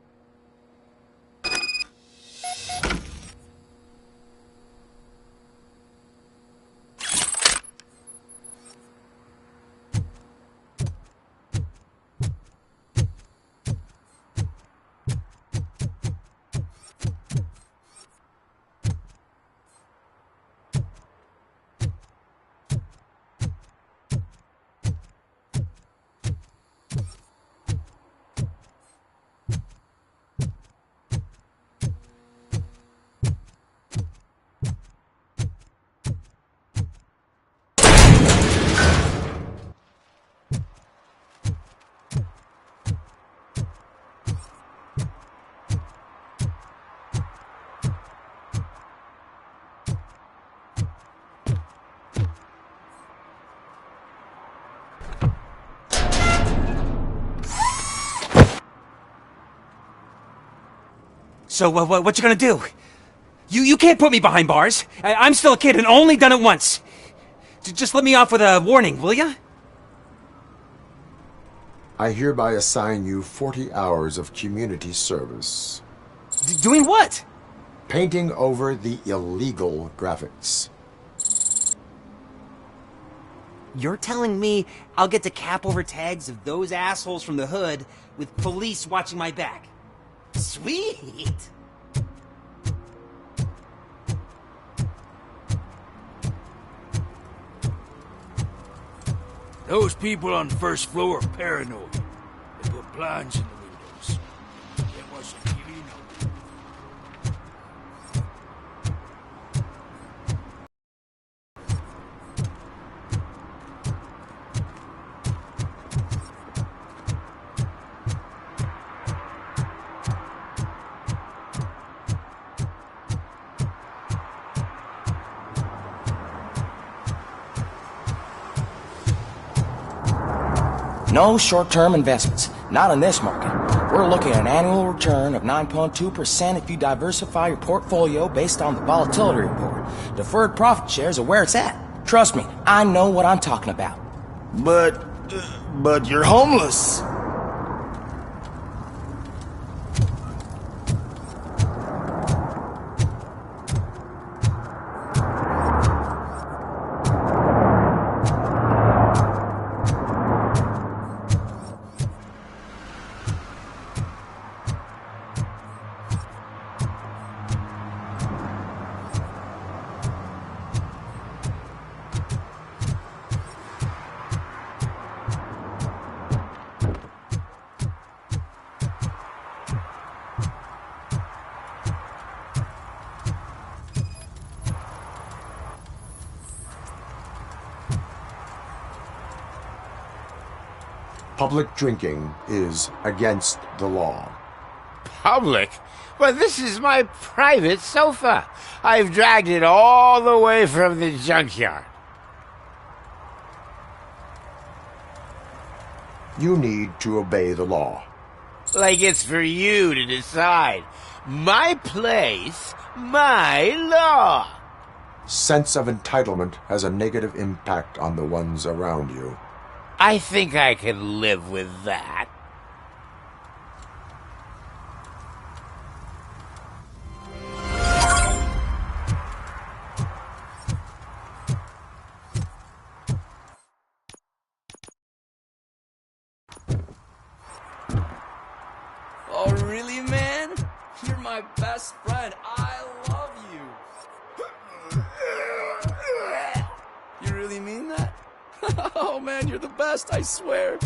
So, what you gonna do? You can't put me behind bars. I'm still a kid and only done it once. Just let me off with a warning, will ya? I hereby assign you 40 hours of community service. Doing what? Painting over the illegal graphics. You're telling me I'll get to cap over tags of those assholes from the hood with police watching my back? Sweet! Those people on the first floor are paranoid. They put blinds in the windows. They mustn't give you no. No short-term investments. Not in this market. We're looking at an annual return of 9.2% if you diversify your portfolio based on the volatility report. Deferred profit shares are where it's at. Trust me, I know what I'm talking about. But you're homeless. Public drinking is against the law. Public? But this is my private sofa. I've dragged it all the way from the junkyard. You need to obey the law. Like it's for you to decide. My place, my law. Sense of entitlement has a negative impact on the ones around you. I think I can live with that. Oh, really, man? You're my best friend. I love you. You really mean that? Oh, man, you're the best, I swear.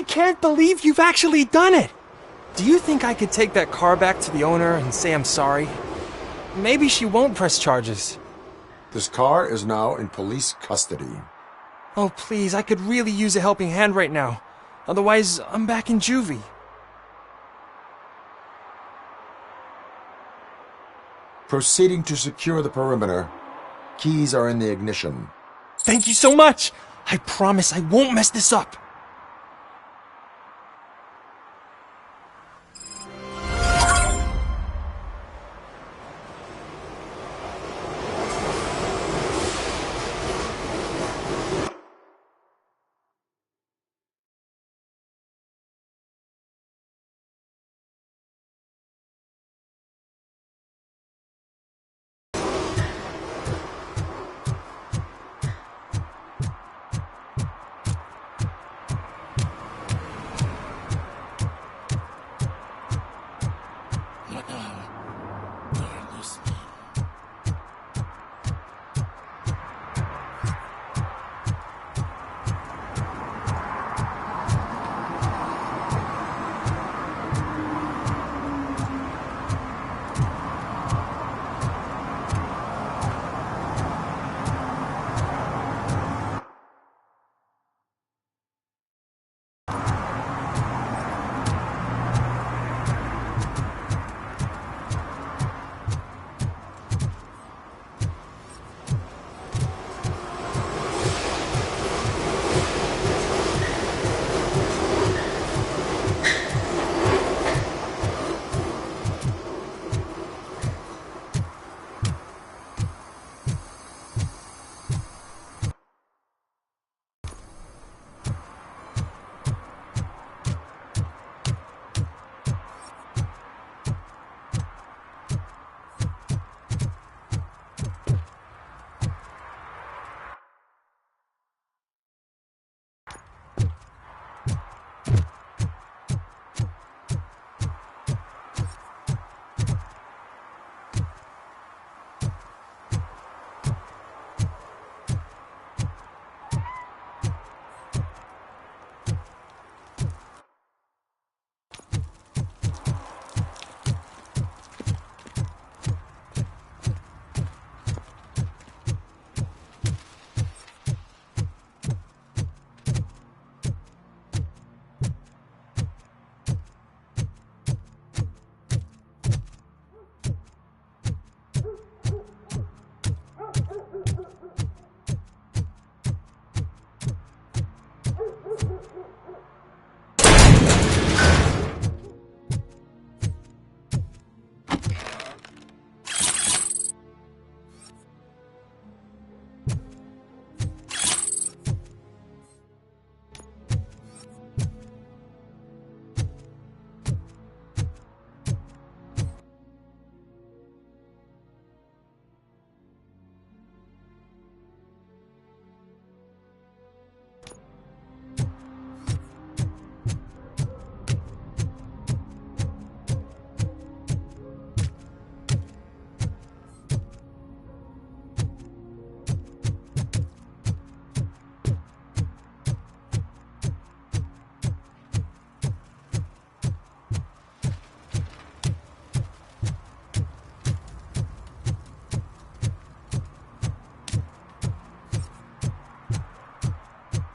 can't believe you've actually done it! Do you think I could take that car back to the owner and say I'm sorry? Maybe she won't press charges. This car is now in police custody. Oh, please, I could really use a helping hand right now. Otherwise, I'm back in juvie. Proceeding to secure the perimeter. Keys are in the ignition. Thank you so much! I promise I won't mess this up.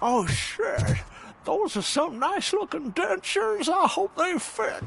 Oh, shit. Those are some nice-looking dentures. I hope they fit.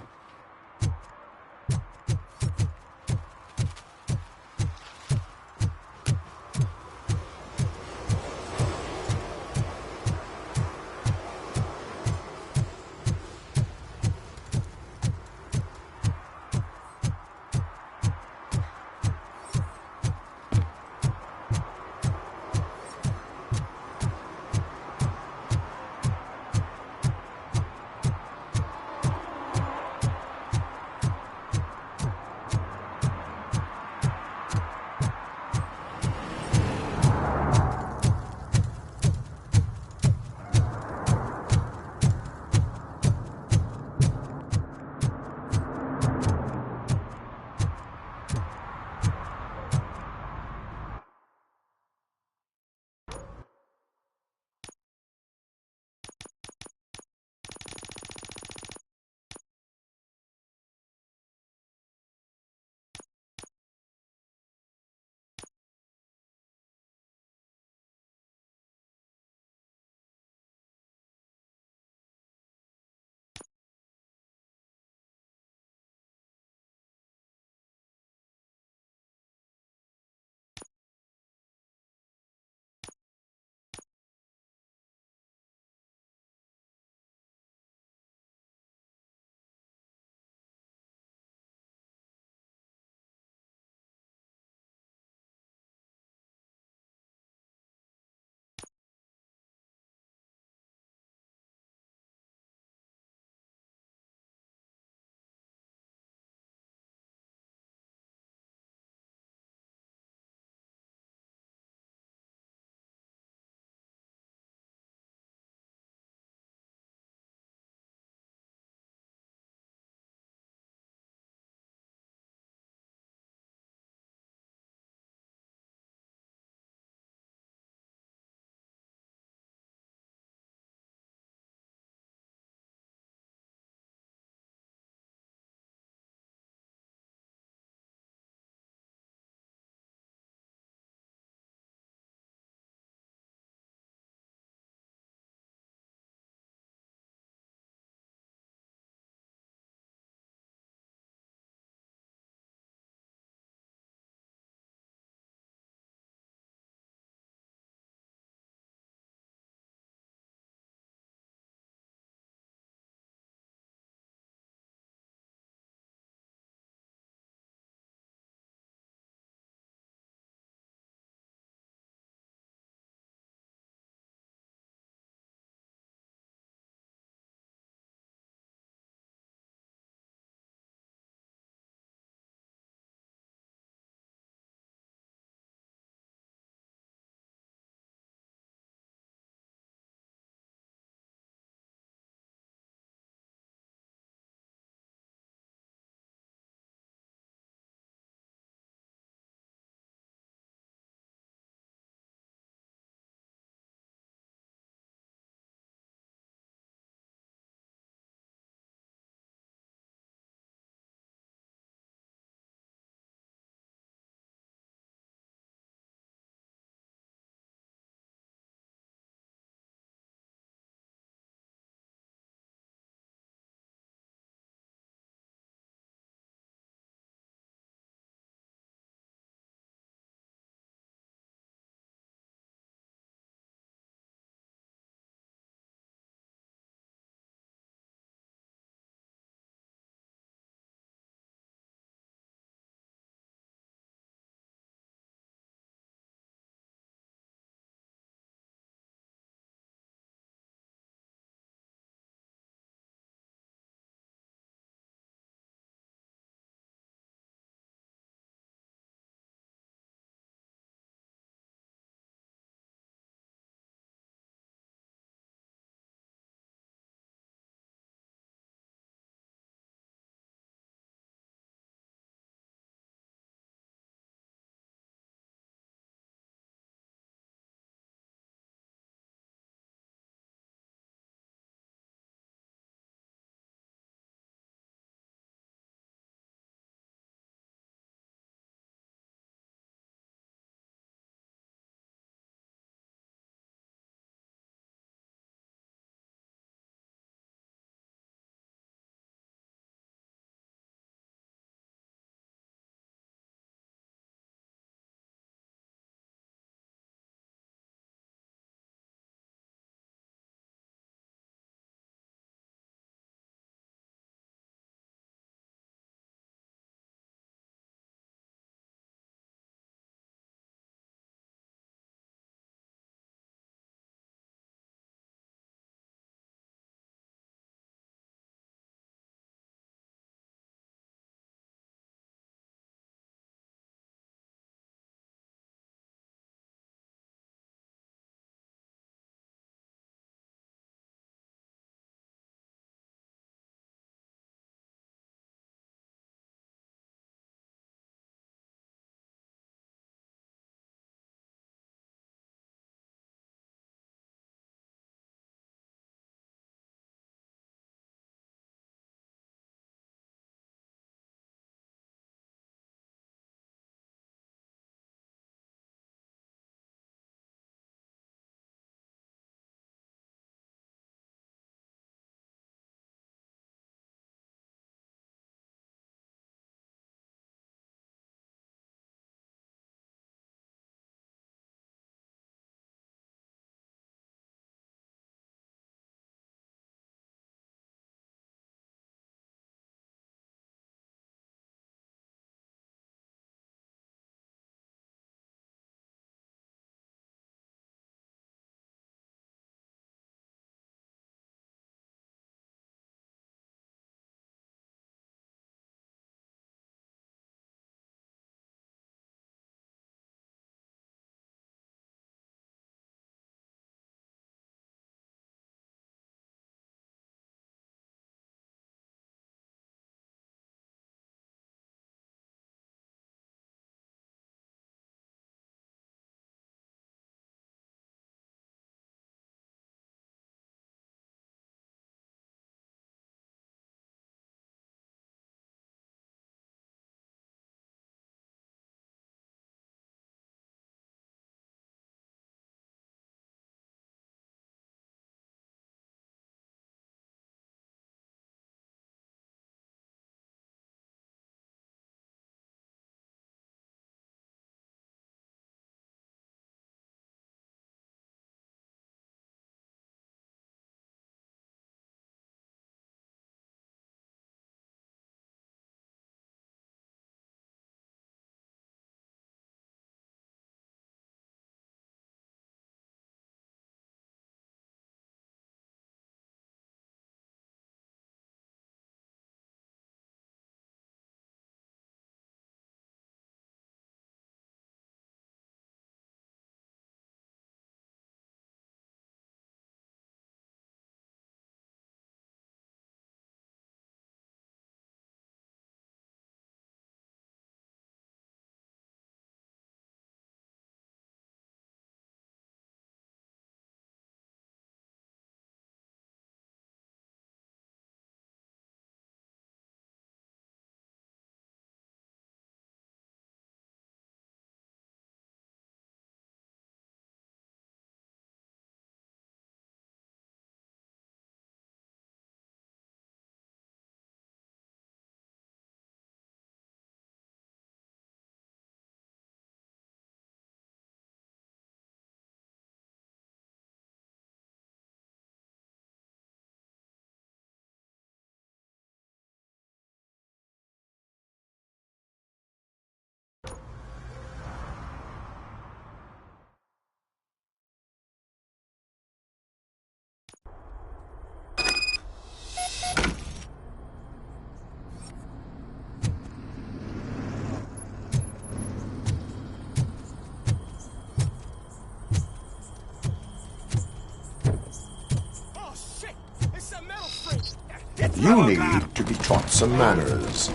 You need to be taught some manners.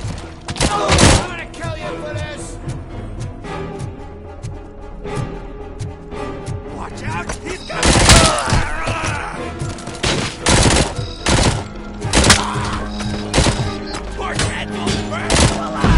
I'm gonna kill you for this! Watch out! He's got Poor cat will burn you alive!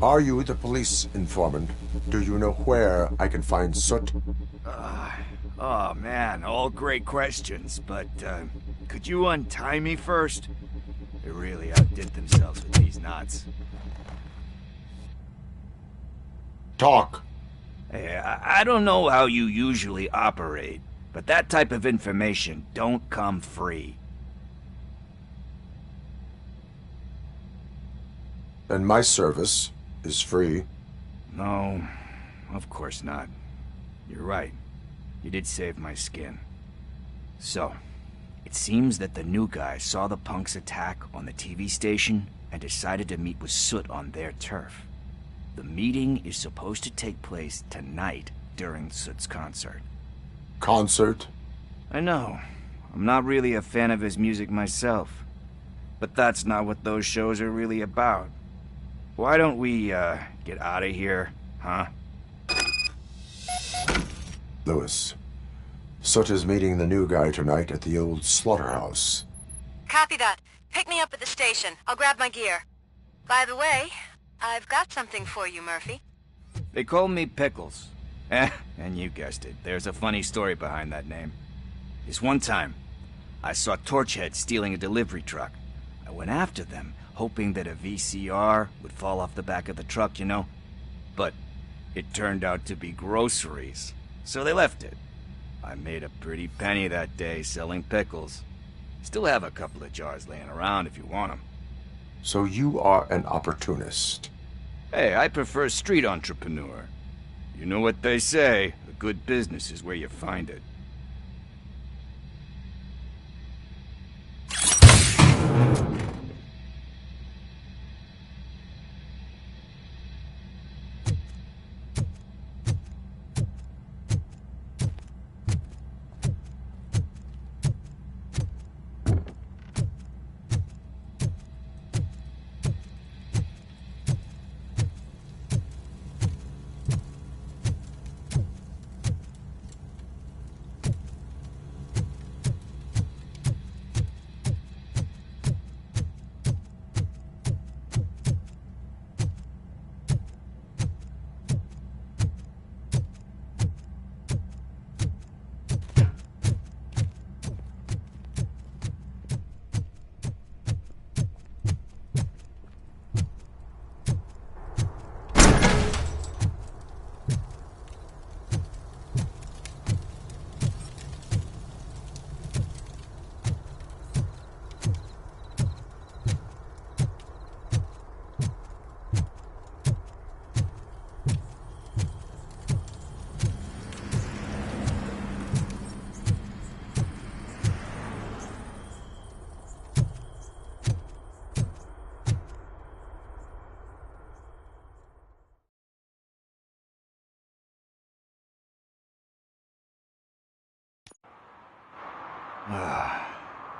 Are you the police informant? Do you know where I can find Soot? Oh man, all great questions, but could you untie me first? They really outdid themselves with these knots. Talk. Hey, I don't know how you usually operate, but that type of information don't come free. And my service is free. No, of course not. You're right. You did save my skin. So, it seems that the new guy saw the punks attack on the TV station and decided to meet with Soot on their turf. The meeting is supposed to take place tonight during Soot's concert. Concert? I know. I'm not really a fan of his music myself. But that's not what those shows are really about. Why don't we, get out of here, huh? Lewis, Soot is meeting the new guy tonight at the old slaughterhouse. Copy that. Pick me up at the station. I'll grab my gear. By the way, I've got something for you, Murphy. They call me Pickles. And you guessed it, there's a funny story behind that name. This one time, I saw Torchhead stealing a delivery truck. I went after them, hoping that a VCR would fall off the back of the truck, you know? But it turned out to be groceries, so they left it. I made a pretty penny that day selling pickles. Still have a couple of jars laying around if you want them. So you are an opportunist. Hey, I prefer street entrepreneur. You know what they say, a good business is where you find it.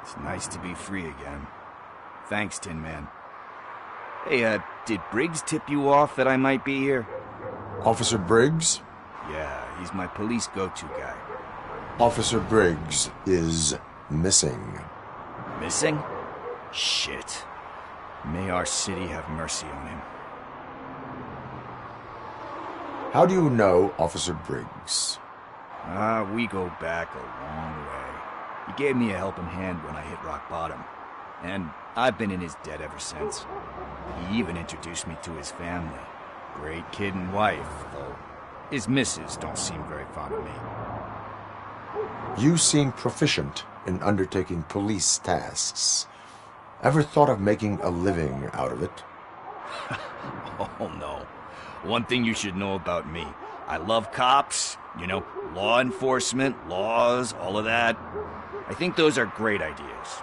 It's nice to be free again. Thanks, Tin Man. Hey, did Briggs tip you off that I might be here? Officer Briggs? Yeah, he's my police go-to guy. Officer Briggs is missing. Missing? Shit. May our city have mercy on him. How do you know Officer Briggs? We go back a long way. He gave me a helping hand when I hit rock bottom. And I've been in his debt ever since. He even introduced me to his family. Great kid and wife, though his missus don't seem very fond of me. You seem proficient in undertaking police tasks. Ever thought of making a living out of it? Oh no. One thing you should know about me. I love cops, you know, law enforcement, laws, all of that. I think those are great ideas.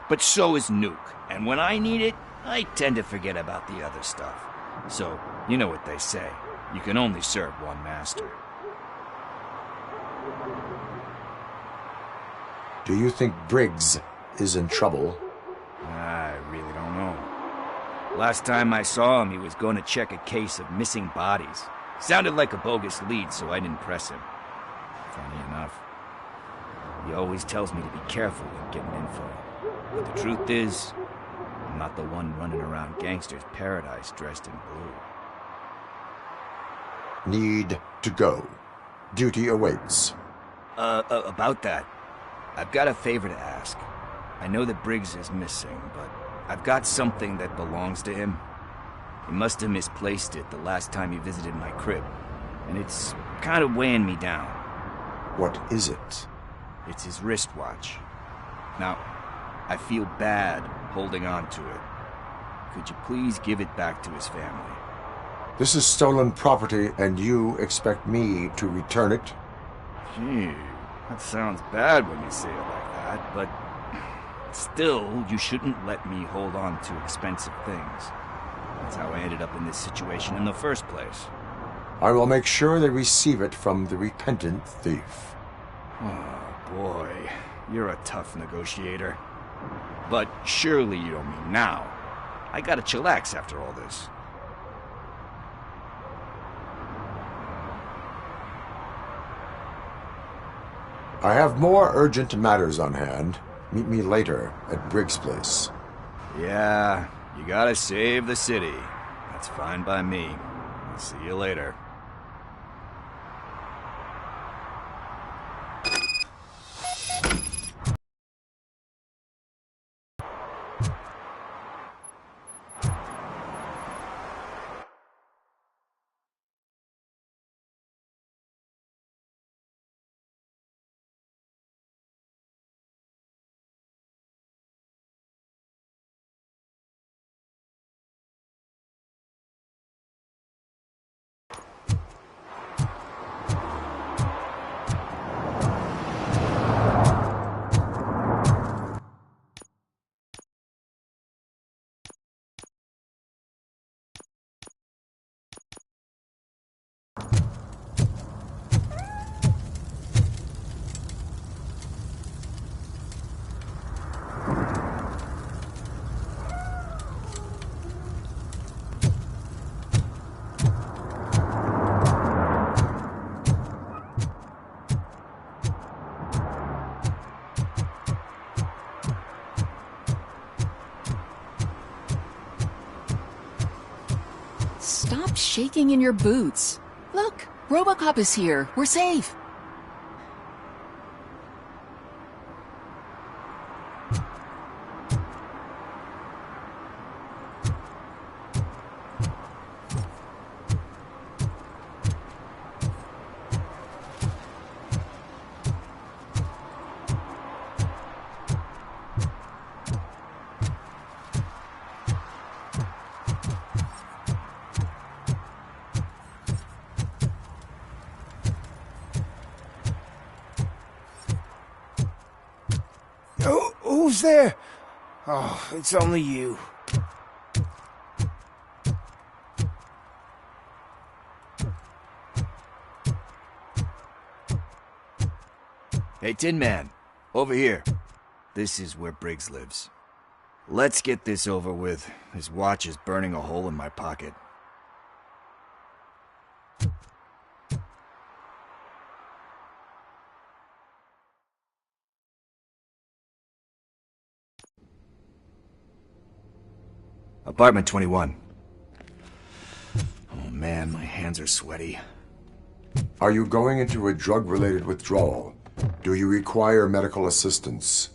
But so is Nuke, and when I need it, I tend to forget about the other stuff. So, you know what they say. You can only serve one master. Do you think Briggs is in trouble? I really don't know. Last time I saw him, he was going to check a case of missing bodies. Sounded like a bogus lead, so I didn't press him. Funny enough. He always tells me to be careful when getting info. But the truth is, I'm not the one running around gangster's paradise dressed in blue. Need to go. Duty awaits. About that, I've got a favor to ask. I know that Briggs is missing, but I've got something that belongs to him. He must have misplaced it the last time he visited my crib, and it's kind of weighing me down. What is it? It's his wristwatch. Now, I feel bad holding on to it. Could you please give it back to his family? This is stolen property, and you expect me to return it? Gee, that sounds bad when you say it like that, but still, you shouldn't let me hold on to expensive things. That's how I ended up in this situation in the first place. I will make sure they receive it from the repentant thief. Oh, boy. You're a tough negotiator. But surely you don't mean now. I gotta chillax after all this. I have more urgent matters on hand. Meet me later at Briggs' place. Yeah, you gotta save the city. That's fine by me. I'll see you later. Stop shaking in your boots. Look, Robocop is here. We're safe. Who's there? Oh, it's only you. Hey, Tin Man, over here. This is where Briggs lives. Let's get this over with. His watch is burning a hole in my pocket. Apartment 21. Oh man, my hands are sweaty. Are you going into a drug-related withdrawal? Do you require medical assistance?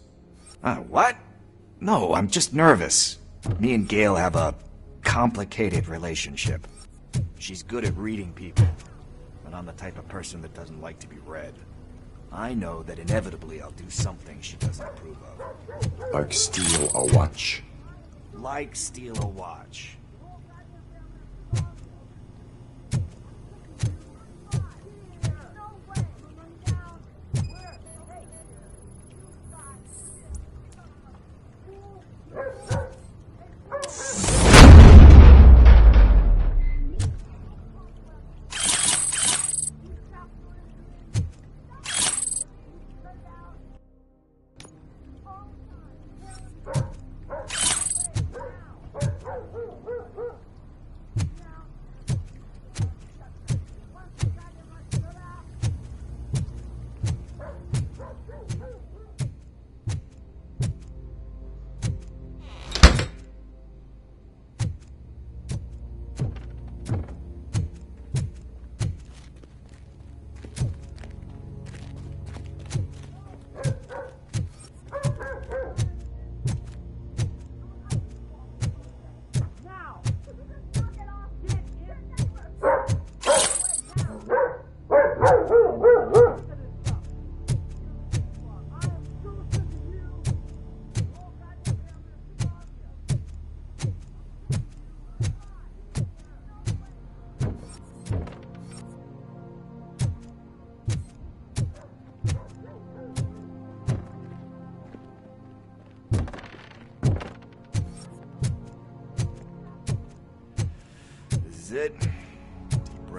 What? No, I'm just nervous. Me and Gail have a complicated relationship. She's good at reading people, but I'm the type of person that doesn't like to be read. I know that inevitably I'll do something she doesn't approve of. Like steal a watch? Like steal a watch.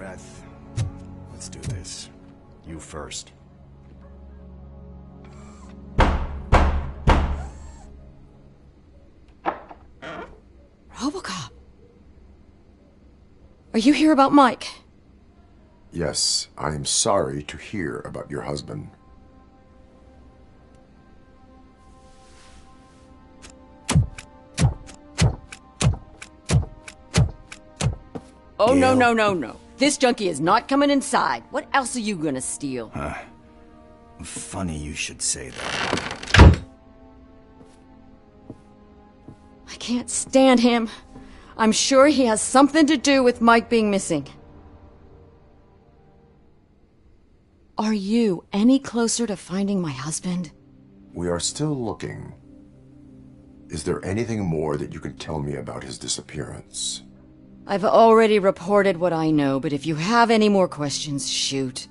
breath. Let's do this. You first. Robocop. Are you here about Mike? Yes, I am sorry to hear about your husband. Oh, no, no, no, no. This junkie is not coming inside. What else are you gonna steal? Funny you should say that. I can't stand him. I'm sure he has something to do with Mike being missing. Are you any closer to finding my husband? We are still looking. Is there anything more that you can tell me about his disappearance? I've already reported what I know, but if you have any more questions, shoot.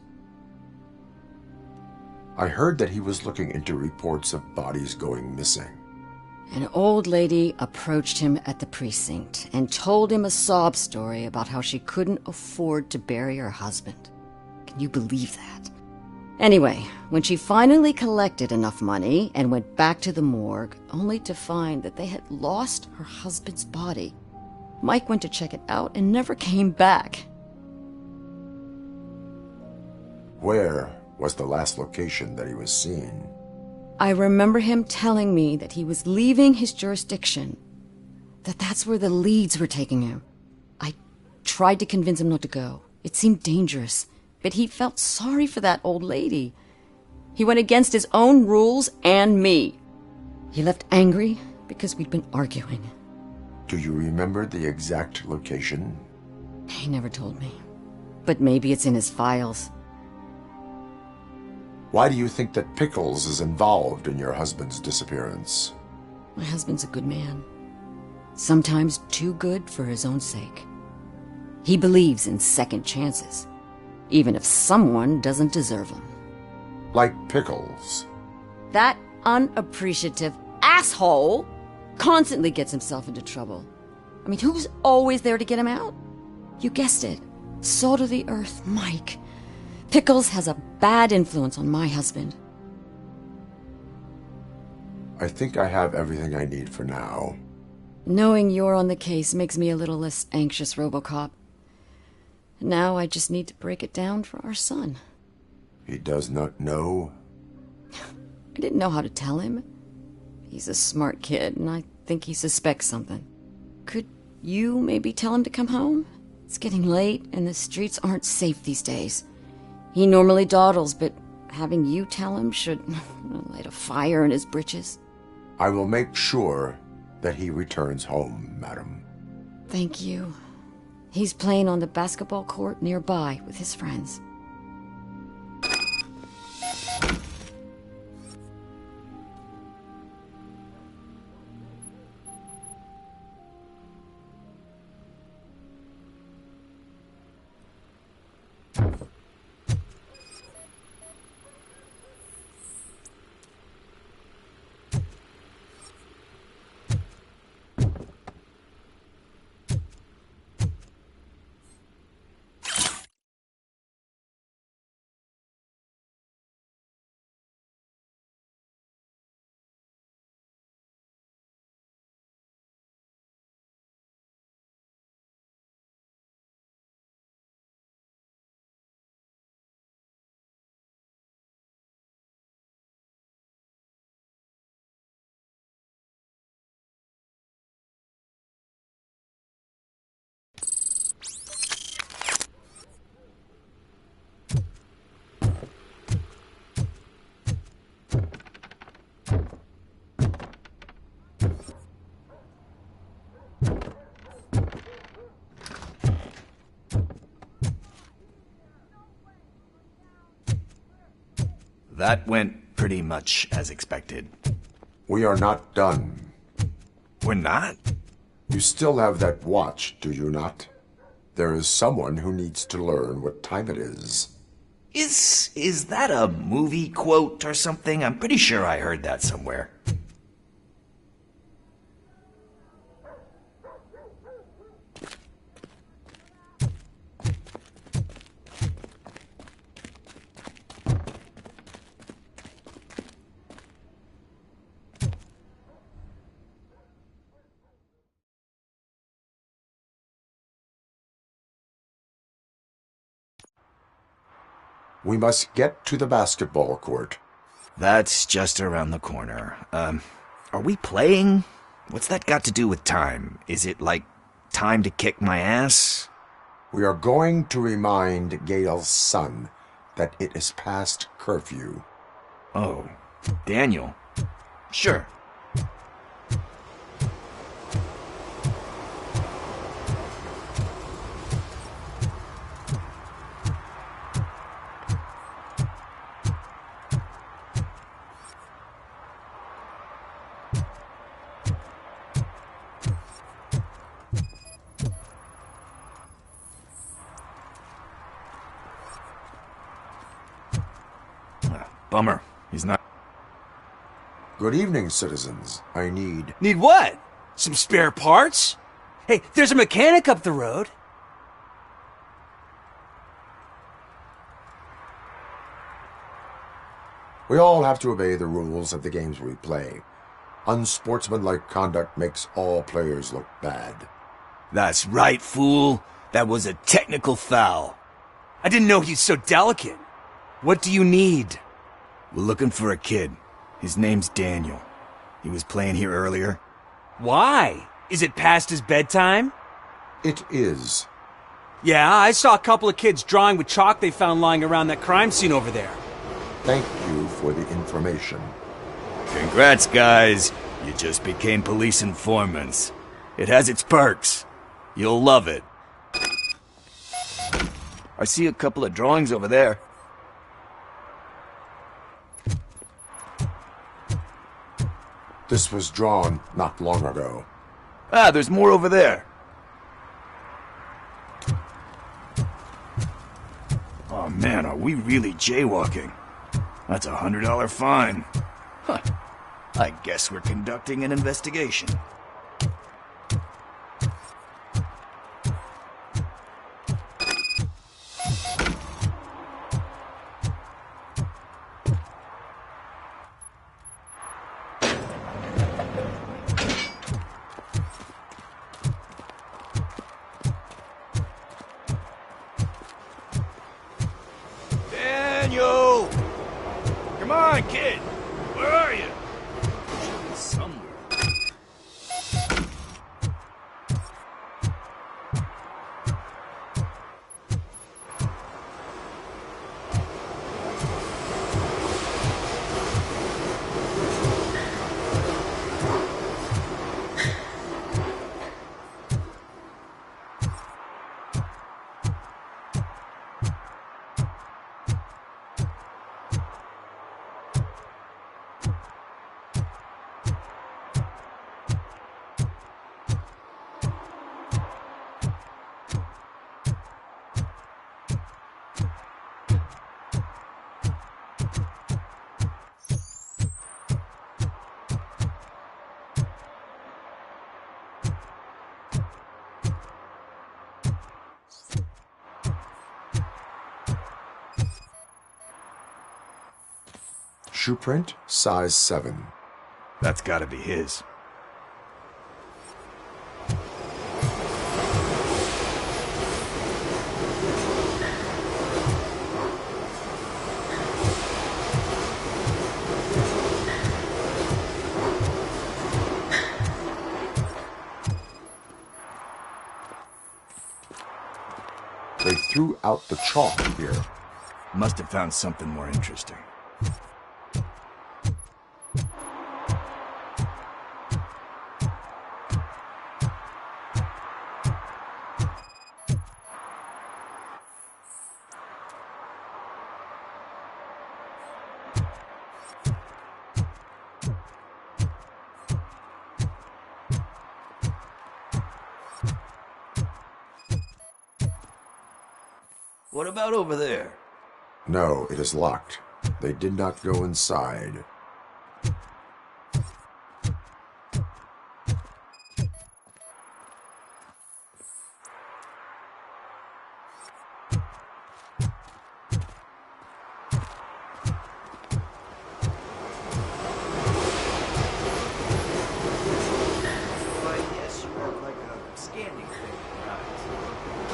I heard that he was looking into reports of bodies going missing. An old lady approached him at the precinct and told him a sob story about how she couldn't afford to bury her husband. Can you believe that? Anyway, when she finally collected enough money and went back to the morgue, only to find that they had lost her husband's body, Mike went to check it out and never came back. Where was the last location that he was seen? I remember him telling me that he was leaving his jurisdiction, that that's where the leads were taking him. I tried to convince him not to go. It seemed dangerous, but he felt sorry for that old lady. He went against his own rules and me. He left angry because we'd been arguing. Do you remember the exact location? He never told me, but maybe it's in his files. Why do you think that Pickles is involved in your husband's disappearance? My husband's a good man. Sometimes too good for his own sake. He believes in second chances, even if someone doesn't deserve them. Like Pickles. That unappreciative asshole constantly gets himself into trouble. I mean, who's always there to get him out? You guessed it. Salt of the earth, Mike. Pickles has a bad influence on my husband. I think I have everything I need for now. Knowing you're on the case makes me a little less anxious, Robocop. Now I just need to break it down for our son. He does not know? I didn't know how to tell him. He's a smart kid, and I think he suspects something. Could you maybe tell him to come home? It's getting late, and the streets aren't safe these days. He normally dawdles, but having you tell him should light a fire in his britches. I will make sure that he returns home, madam. Thank you. He's playing on the basketball court nearby with his friends. That went pretty much as expected. We are not done. We're not? You still have that watch, do you not? There is someone who needs to learn what time it is. Is that a movie quote or something? I'm pretty sure I heard that somewhere. We must get to the basketball court. That's just around the corner. Are we playing? What's that got to do with time? Is it like time to kick my ass? We are going to remind Gail's son that it is past curfew. Oh, Daniel. Sure. Bummer. He's not... Good evening, citizens. I need... Need what? Some spare parts? Hey, there's a mechanic up the road. We all have to obey the rules of the games we play. Unsportsmanlike conduct makes all players look bad. That's right, fool. That was a technical foul. I didn't know he's so delicate. What do you need? We're looking for a kid. His name's Daniel. He was playing here earlier. Why? Is it past his bedtime? It is. Yeah, I saw a couple of kids drawing with chalk they found lying around that crime scene over there. Thank you for the information. Congrats, guys. You just became police informants. It has its perks. You'll love it. I see a couple of drawings over there. This was drawn not long ago. Ah, there's more over there. Oh man, are we really jaywalking? That's a $100 fine. Huh. I guess we're conducting an investigation. Daniel! Come on, kid! Where are you? Somewhere. Shoe print, size 7. That's gotta be his. They threw out the chalk here. Must have found something more interesting. What about over there? No, it is locked. They did not go inside.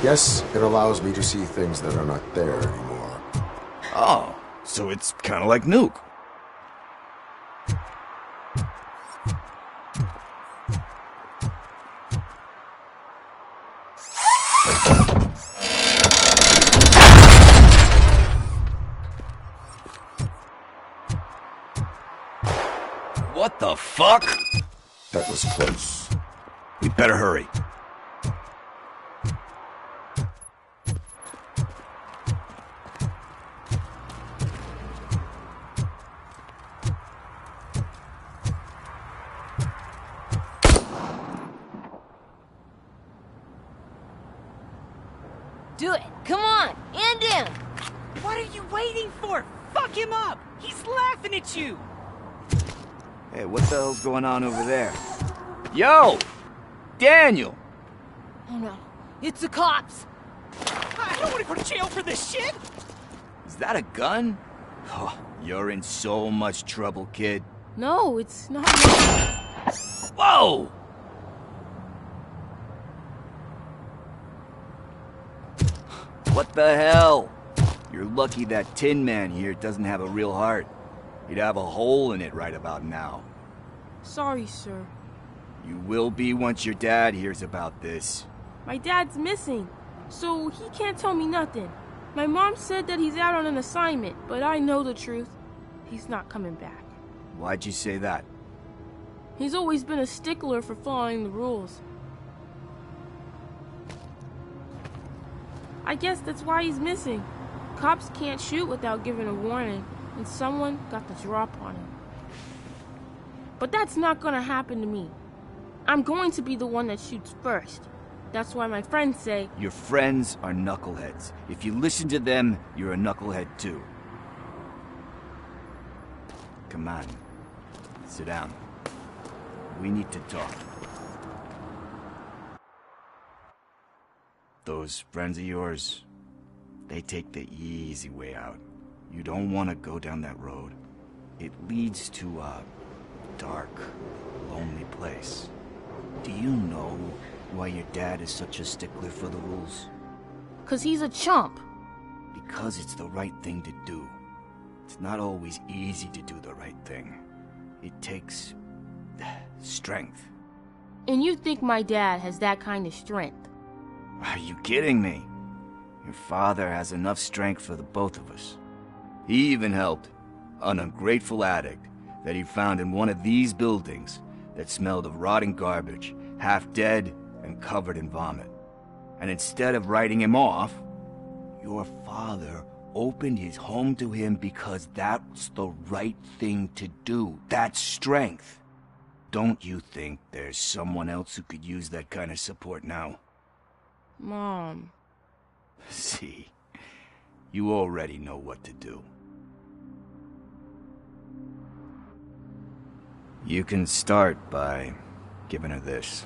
Yes, it allows me to see things that are not there anymore. Oh, so it's kind of like Nuke. What the fuck? That was close. We better hurry. Do it. Come on. End him. What are you waiting for? Fuck him up. He's laughing at you. Hey, what the hell's going on over there? Yo! Daniel! Oh no. It's the cops. I don't want to go to jail for this shit. Is that a gun? Oh, you're in so much trouble, kid. No, it's not. Whoa! What the hell? You're lucky that Tin Man here doesn't have a real heart. He'd have a hole in it right about now. Sorry, sir. You will be once your dad hears about this. My dad's missing, so he can't tell me nothing. My mom said that he's out on an assignment, but I know the truth. He's not coming back. Why'd you say that? He's always been a stickler for following the rules. I guess that's why he's missing. Cops can't shoot without giving a warning, and someone got the drop on him. But that's not gonna happen to me. I'm going to be the one that shoots first. That's why my friends say... Your friends are knuckleheads. If you listen to them, you're a knucklehead too. Come on. Sit down. We need to talk. Those friends of yours, they take the easy way out. You don't want to go down that road. It leads to a dark, lonely place. Do you know why your dad is such a stickler for the rules? 'Cause he's a chump. Because it's the right thing to do. It's not always easy to do the right thing. It takes strength. And you think my dad has that kind of strength? Are you kidding me? Your father has enough strength for the both of us. He even helped an ungrateful addict that he found in one of these buildings that smelled of rotting garbage, half dead and covered in vomit. And instead of writing him off, your father opened his home to him because that's the right thing to do. That's strength. Don't you think there's someone else who could use that kind of support now? Mom. See, you already know what to do. You can start by giving her this.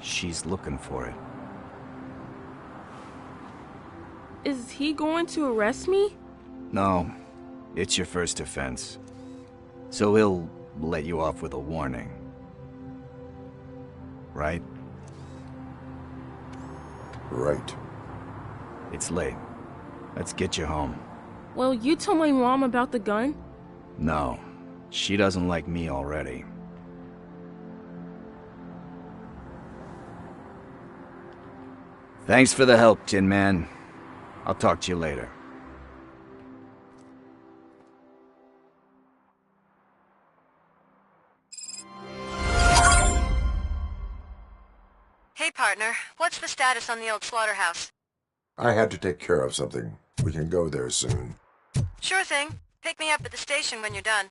She's looking for it. Is he going to arrest me? No, it's your first offense. So he'll let you off with a warning. Right? Right. It's late. Let's get you home. Well, you told my mom about the gun? No, she doesn't like me already. Thanks for the help, Tin Man. I'll talk to you later. Hey, partner. What's the status on the old slaughterhouse? I had to take care of something. We can go there soon. Sure thing. Pick me up at the station when you're done.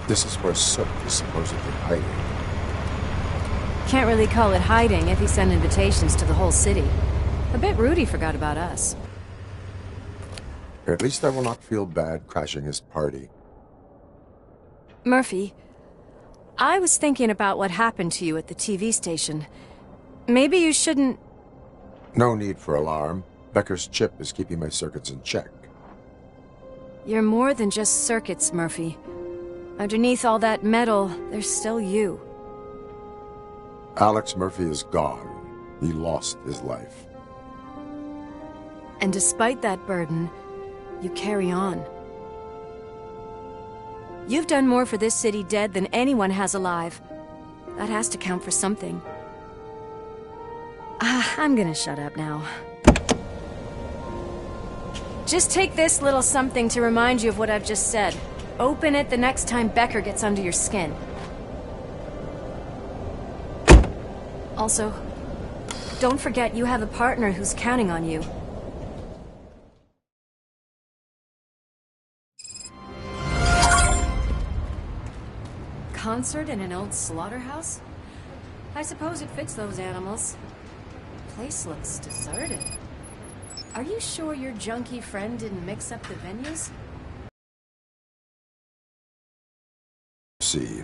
This is where Soot is supposedly hiding. Can't really call it hiding if he sent invitations to the whole city. I bet Rudy forgot about us. At least I will not feel bad crashing his party. Murphy, I was thinking about what happened to you at the TV station. Maybe you shouldn't... No need for alarm. Becker's chip is keeping my circuits in check. You're more than just circuits, Murphy. Underneath all that metal, there's still you. Alex Murphy is gone. He lost his life. And despite that burden, you carry on. You've done more for this city dead than anyone has alive. That has to count for something. I'm gonna shut up now. Just take this little something to remind you of what I've just said. Open it the next time Becker gets under your skin. Also, don't forget you have a partner who's counting on you. Concert in an old slaughterhouse? I suppose it fits those animals. Place looks deserted. Are you sure your junkie friend didn't mix up the venues? See,